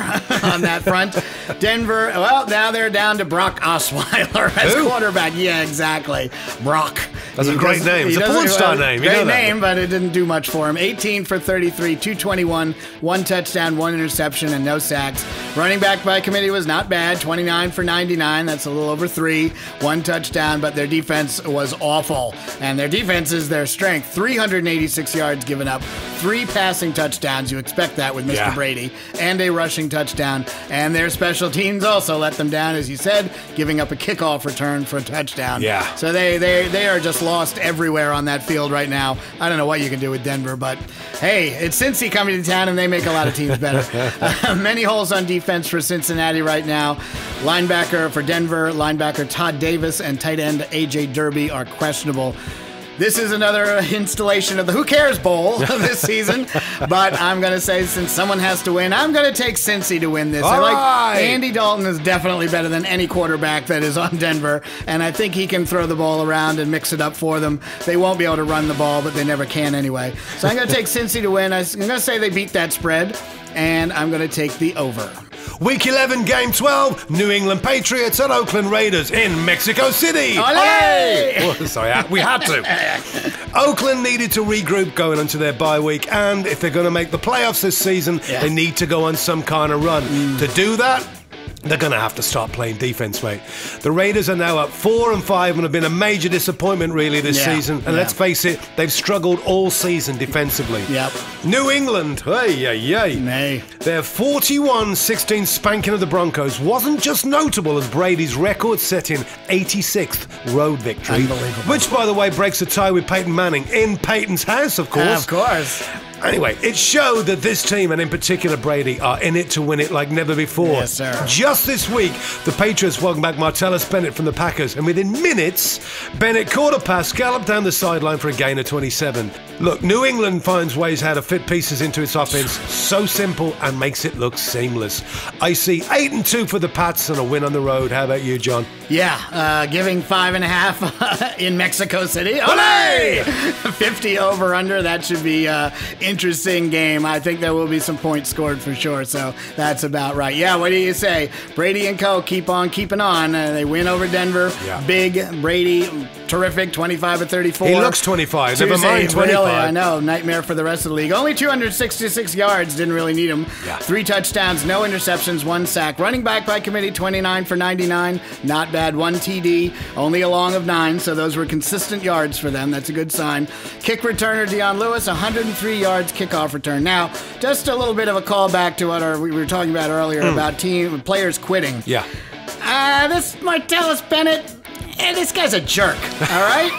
on that front. Denver, well, now they're down to Brock Osweiler as quarterback. Yeah, exactly. Brock. That's a great name. It's a porn star name. Great name, but it didn't do much for him. 18 for 33, 221, 1 touchdown, 1 interception, and no sacks. Running back by committee was not bad. 29 for 99. That's a little over 3. 1 touchdown, but their defense was awful. And their defense is their strength. 386 yards given up. 3 passing touchdowns. You expect that with Mr. Brady. And a rushing touchdown. And their special teams also let them down, as you said, giving up a kickoff return for a touchdown. Yeah. So they are just lost everywhere on that field right now. I don't know what you can do with Denver, but hey, it's Cincy coming to town, and they make a lot of teams better. Many holes on defense for Cincinnati right now. Linebacker for Denver, linebacker Todd Davis, and tight end A.J. Derby are questionable. This is another installation of the Who Cares Bowl this season, but I'm going to say since someone has to win, I'm going to take Cincy to win this. Andy Dalton is definitely better than any quarterback that is on Denver, and I think he can throw the ball around and mix it up for them. They won't be able to run the ball, but they never can anyway. So I'm going to take Cincy to win. I'm going to say they beat that spread, and I'm going to take the over. Week 11, Game 12, New England Patriots at Oakland Raiders in Mexico City. Olé! Oh, sorry, we had to. Oakland needed to regroup going into their bye week, and if they're going to make the playoffs this season, they need to go on some kind of run. To do that, they're going to have to start playing defense, mate. The Raiders are now up 4-5 and have been a major disappointment, really, this season. And let's face it, they've struggled all season defensively. New England, their 41-16 spanking of the Broncos wasn't just notable as Brady's record-setting 86th road victory. Unbelievable. Which, by the way, breaks a tie with Peyton Manning in Peyton's house, of course. Of course. Anyway, it showed that this team, and in particular Brady, are in it to win it like never before. Yes, sir. Just this week, the Patriots welcomed back Martellus Bennett from the Packers, and within minutes, Bennett caught a pass, galloped down the sideline for a gain of 27. Look, New England finds ways how to fit pieces into its offense so simple and makes it look seamless. I see 8-2 for the Pats and a win on the road. How about you, John? Yeah, giving 5.5 in Mexico City. Olé! 50 over under. That should be interesting game. I think there will be some points scored for sure, so that's about right. Yeah, what do you say? Brady and co. keep on keeping on. They win over Denver. Big Brady. terrific, 25 of 34. He looks 25. Never mind 25. Really, I know. Nightmare for the rest of the league. Only 266 yards. Didn't really need him. Yeah. 3 touchdowns, no interceptions, 1 sack. Running back by committee, 29 for 99. Not bad. 1 TD. Only a long of 9, so those were consistent yards for them. That's a good sign. Kick returner, Dion Lewis, 103 yards kickoff return. Now, just a little bit of a callback to what we were talking about earlier about players quitting. Yeah. This Martellus Bennett, this guy's a jerk, all right?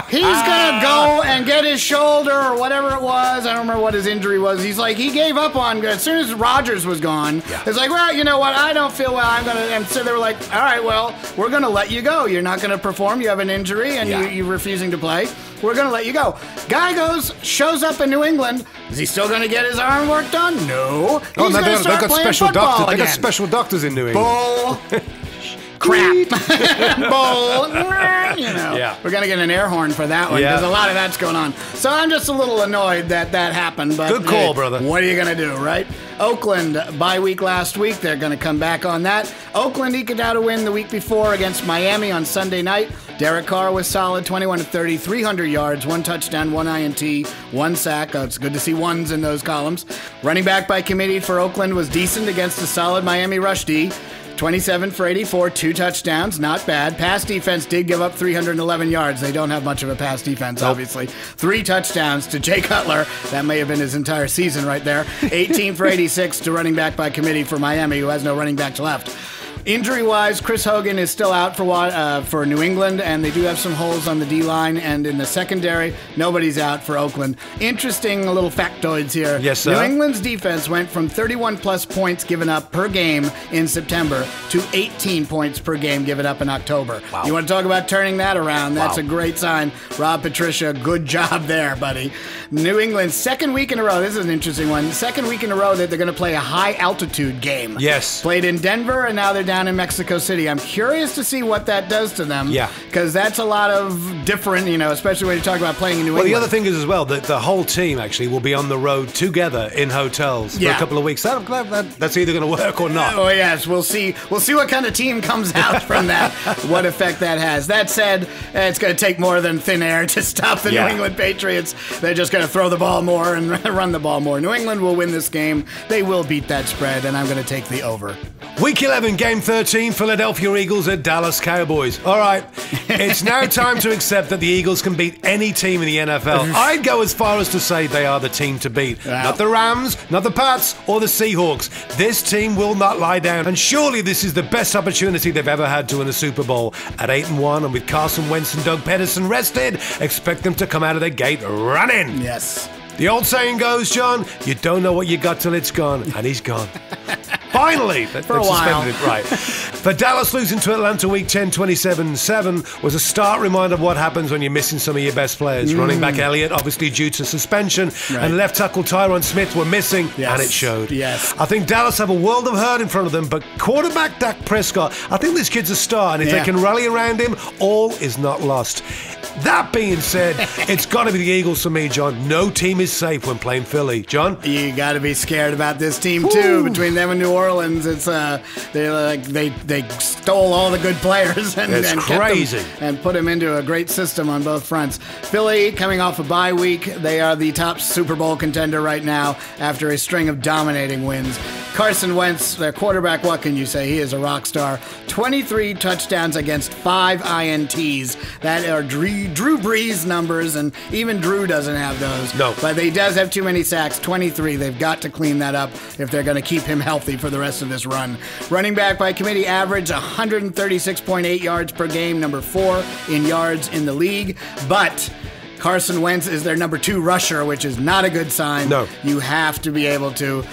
He's going to go and get his shoulder or whatever it was. I don't remember what his injury was. He's like, he gave up on, as soon as Rodgers was gone, it's like, well, you know what? I don't feel well. And so they were like, all right, well, we're going to let you go. You're not going to perform. You have an injury and you're refusing to play. We're going to let you go. Guy shows up in New England. Is he still going to get his arm work done? No. He's going to start playing football again. They got special doctors in New England. Bull. Crap. Bull. We're going to get an air horn for that one because a lot of that's going on. So I'm just a little annoyed that happened. But good call, brother. What are you going to do, right? Oakland, bye week last week. They're going to come back on that. Oakland eked out a win the week before against Miami on Sunday night. Derek Carr was solid, 21 of 30, 300 yards, 1 touchdown, 1 INT, 1 sack. It's good to see ones in those columns. Running back by committee for Oakland was decent against a solid Miami rush D. 27 for 84, 2 touchdowns, not bad. Pass defense did give up 311 yards. They don't have much of a pass defense, obviously. 3 touchdowns to Jay Cutler. That may have been his entire season right there. 18 for 86 to running back by committee for Miami, who has no running backs left. Injury-wise, Chris Hogan is still out for New England, and they do have some holes on the D-line and in the secondary. Nobody's out for Oakland. Interesting little factoids here. Yes, sir. New England's defense went from 31-plus points given up per game in September to 18 points per game given up in October. Wow. You want to talk about turning that around? That's a great sign. Rob Patricia, good job there, buddy. New England's second week in a row. This is an interesting one. Second week in a row that they're going to play a high-altitude game. Yes. Played in Denver, and now they're down in Mexico City. I'm curious to see what that does to them. Yeah. Because that's a lot of different, especially when you talk about playing in New England. Well, the other thing is as well that the whole team actually will be on the road together in hotels for a couple of weeks. That's either going to work or not. Oh, yes. We'll see what kind of team comes out from that, what effect that has. That said, it's going to take more than thin air to stop the New England Patriots. They're just going to throw the ball more and run the ball more. New England will win this game. They will beat that spread, and I'm going to take the over. Week 11, Game 13, Philadelphia Eagles at Dallas Cowboys. All right, it's now time to accept that the Eagles can beat any team in the NFL. I'd go as far as to say they are the team to beat. Wow. Not the Rams, not the Pats, or the Seahawks. This team will not lie down, and surely this is the best opportunity they've ever had to win a Super Bowl. At 8-1, and with Carson Wentz and Doug Peterson rested, expect them to come out of the gate running. Yes. The old saying goes, John, you don't know what you got till it's gone, and he's gone. Finally, for a while. Right. For Dallas losing to Atlanta Week 10, 27-7 was a stark reminder of what happens when you're missing some of your best players. Running back Elliott, obviously due to suspension, and left tackle Tyron Smith were missing, and it showed. Yes. I think Dallas have a world of hurt in front of them, but quarterback Dak Prescott, I think this kid's a star, and if they can rally around him, all is not lost. That being said, it's got to be the Eagles for me, John. No team is safe when playing Philly. John? You got to be scared about this team, too. Between them and New Orleans, it's they stole all the good players and crazy. And put them into a great system on both fronts. Philly, coming off a bye week, they are the top Super Bowl contender right now after a string of dominating wins. Carson Wentz, their quarterback, what can you say? He is a rock star. 23 touchdowns against 5 INTs. That are Drew Brees numbers, and even Drew doesn't have those. No. But he does have too many sacks, 23. They've got to clean that up if they're going to keep him healthy for the rest of this run. Running back by committee average 136.8 yards per game, number 4 in yards in the league. But Carson Wentz is their number 2 rusher, which is not a good sign. No. You have to be able to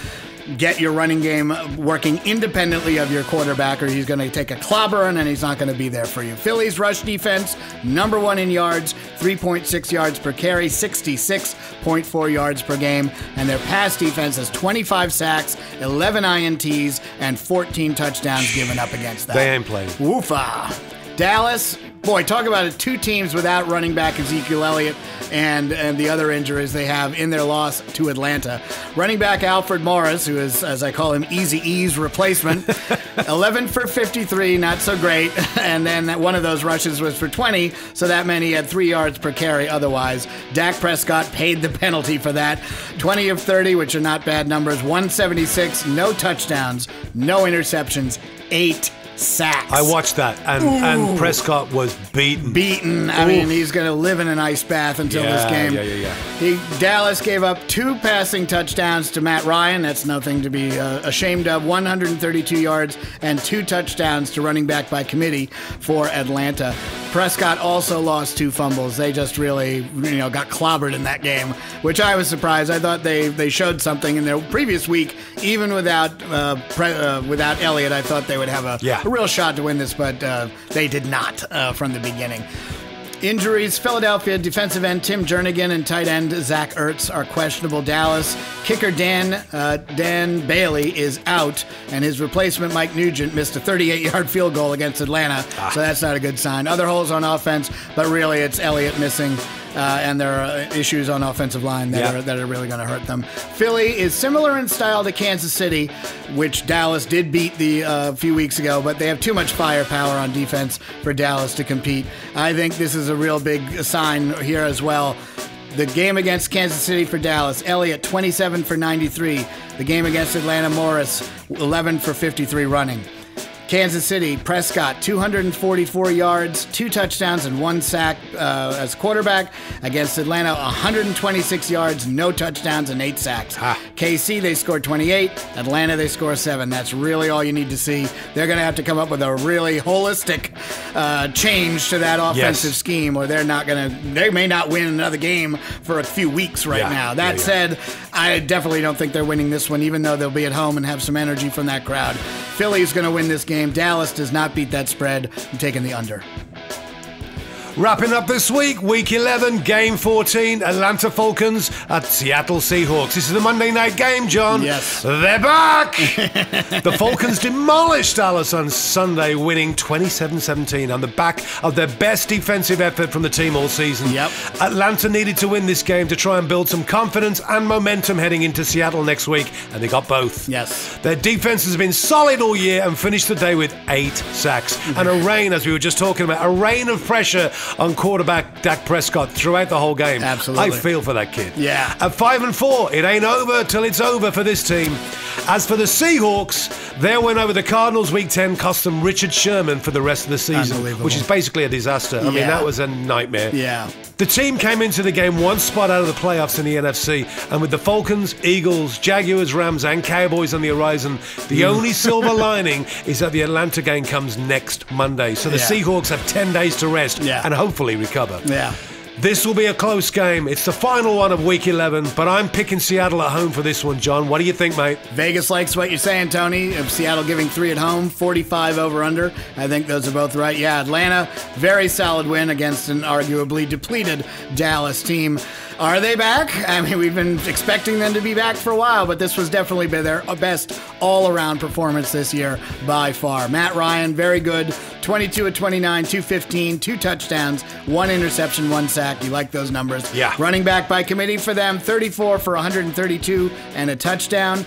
get your running game working independently of your quarterback, or he's going to take a clobber and he's not going to be there for you. Philly's rush defense, number 1 in yards, 3.6 yards per carry, 66.4 yards per game, and their pass defense has 25 sacks, 11 INTs, and 14 touchdowns given up against that. They ain't playing. Woofa. Dallas, boy, talk about it. Two teams without running back Ezekiel Elliott and the other injuries they have in their loss to Atlanta. Running back Alfred Morris, who is, as I call him, Easy E's replacement, 11 for 53, not so great. And then one of those rushes was for 20, so that meant he had 3 yards per carry otherwise. Dak Prescott paid the penalty for that. 20 of 30, which are not bad numbers. 176, no touchdowns, no interceptions, 8 sacks. I watched that, and Prescott was beaten. I mean, he's going to live in an ice bath until this game. Dallas gave up 2 passing touchdowns to Matt Ryan. That's nothing to be ashamed of. 132 yards and 2 touchdowns to running back by committee for Atlanta. Prescott also lost 2 fumbles. They just really, got clobbered in that game, which I was surprised. I thought they showed something in their previous week, even without Elliott. I thought they would have a real shot to win this, but they did not from the beginning. Injuries: Philadelphia defensive end Tim Jernigan and tight end Zach Ertz are questionable. Dallas kicker Dan Bailey is out, and his replacement Mike Nugent missed a 38-yard field goal against Atlanta, so that's not a good sign. Other holes on offense, but really it's Elliott missing. And there are issues on offensive line that are really going to hurt them. Philly is similar in style to Kansas City, which Dallas did beat a few weeks ago, but they have too much firepower on defense for Dallas to compete. I think this is a real big sign here as well. The game against Kansas City for Dallas, Elliott 27 for 93. The game against Atlanta, Morris 11 for 53 running. Kansas City, Prescott, 244 yards, 2 touchdowns, and 1 sack as quarterback. Against Atlanta, 126 yards, no touchdowns, and 8 sacks. KC, they scored 28. Atlanta, they score 7. That's really all you need to see. They're going to have to come up with a really holistic change to that offensive scheme, or they may not win another game for a few weeks now. That said, I definitely don't think they're winning this one, even though they'll be at home and have some energy from that crowd. Philly's going to win this game. Dallas does not beat that spread. I'm taking the under. Wrapping up this week, Week 11, Game 14, Atlanta Falcons at Seattle Seahawks. This is the Monday night game, John. Yes. They're back! The Falcons demolished Dallas on Sunday, winning 27-17 on the back of their best defensive effort from the team all season. Yep. Atlanta needed to win this game to try and build some confidence and momentum heading into Seattle next week, and they got both. Yes. Their defense has been solid all year and finished the day with 8 sacks. And a rain, as we were just talking about, a rain of pressure on quarterback Dak Prescott throughout the whole game. Absolutely. I feel for that kid. Yeah. At 5-4, it ain't over till it's over for this team. As for the Seahawks, their win over the Cardinals Week 10 cost them Richard Sherman for the rest of the season, which is basically a disaster. I mean, that was a nightmare. Yeah. The team came into the game 1 spot out of the playoffs in the NFC, and with the Falcons, Eagles, Jaguars, Rams, and Cowboys on the horizon, the only silver lining is that the Atlanta game comes next Monday. So the Seahawks have 10 days to rest and hopefully recover. Yeah. This will be a close game. It's the final one of Week 11, but I'm picking Seattle at home for this one, John. What do you think, mate? Vegas likes what you're saying, Tony. Of Seattle giving 3 at home, 45 over-under. I think those are both right. Yeah, Atlanta, very solid win against an arguably depleted Dallas team. Are they back? I mean, we've been expecting them to be back for a while, but this was definitely their best all-around performance this year by far. Matt Ryan, very good. 22 of 29, 215, 2 touchdowns, 1 interception, 1 sack. You like those numbers. Yeah. Running back by committee for them, 34 for 132 and a touchdown.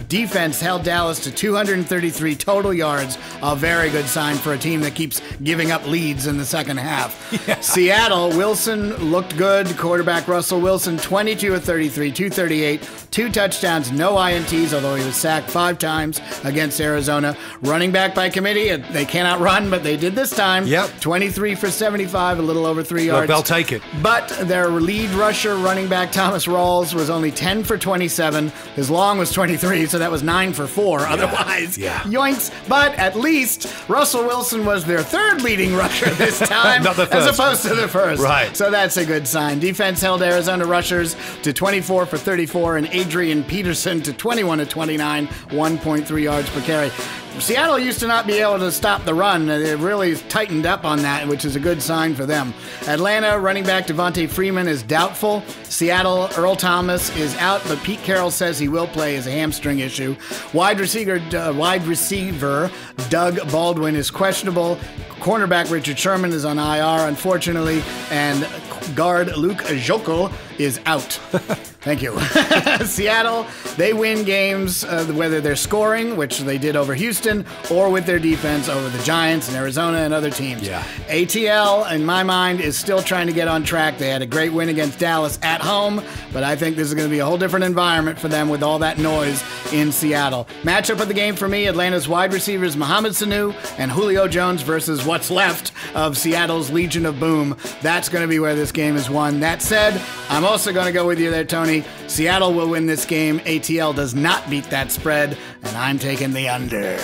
Defense held Dallas to 233 total yards, a very good sign for a team that keeps giving up leads in the second half. Yeah. Seattle, Wilson looked good. Quarterback Russell Wilson, 22 of 33, 238, 2 touchdowns, no INTs, although he was sacked 5 times against Arizona. Running back by committee, they cannot run, but they did this time. Yep. 23 for 75, a little over 3 yards. Look, they'll take it. But their lead rusher, running back Thomas Rawls, was only 10 for 27. His long was 23. So that was 9 for 4 otherwise. Yoinks. But at least Russell Wilson was their 3rd leading rusher this time. Not the first. As opposed to the first. Right. So that's a good sign. Defense held Arizona rushers to 24 for 34 and Adrian Peterson to 21 of 29, 1.3 yards per carry. Seattle used to not be able to stop the run. They really tightened up on that, which is a good sign for them. Atlanta running back Devontae Freeman is doubtful. Seattle, Earl Thomas is out, but Pete Carroll says he will play as a hamstring issue. Wide receiver Doug Baldwin is questionable. Cornerback Richard Sherman is on IR, unfortunately, and guard Luke Jokel is out. Thank you. Seattle, they win games, whether they're scoring, which they did over Houston, or with their defense over the Giants and Arizona and other teams. Yeah. ATL, in my mind, is still trying to get on track. They had a great win against Dallas at home, but I think this is going to be a whole different environment for them with all that noise in Seattle. Matchup of the game for me, Atlanta's wide receivers Mohamed Sanu and Julio Jones versus what's left of Seattle's Legion of Boom. That's going to be where this game is won. That said, I'm also going to go with you there, Tony. Seattle will win this game. ATL does not beat that spread, and I'm taking the under.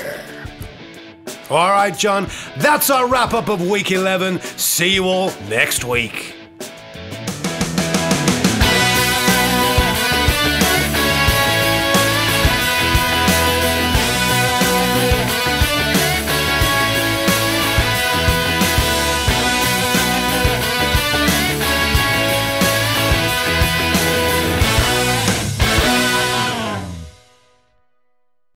All right, John, that's our wrap-up of Week 11. See you all next week.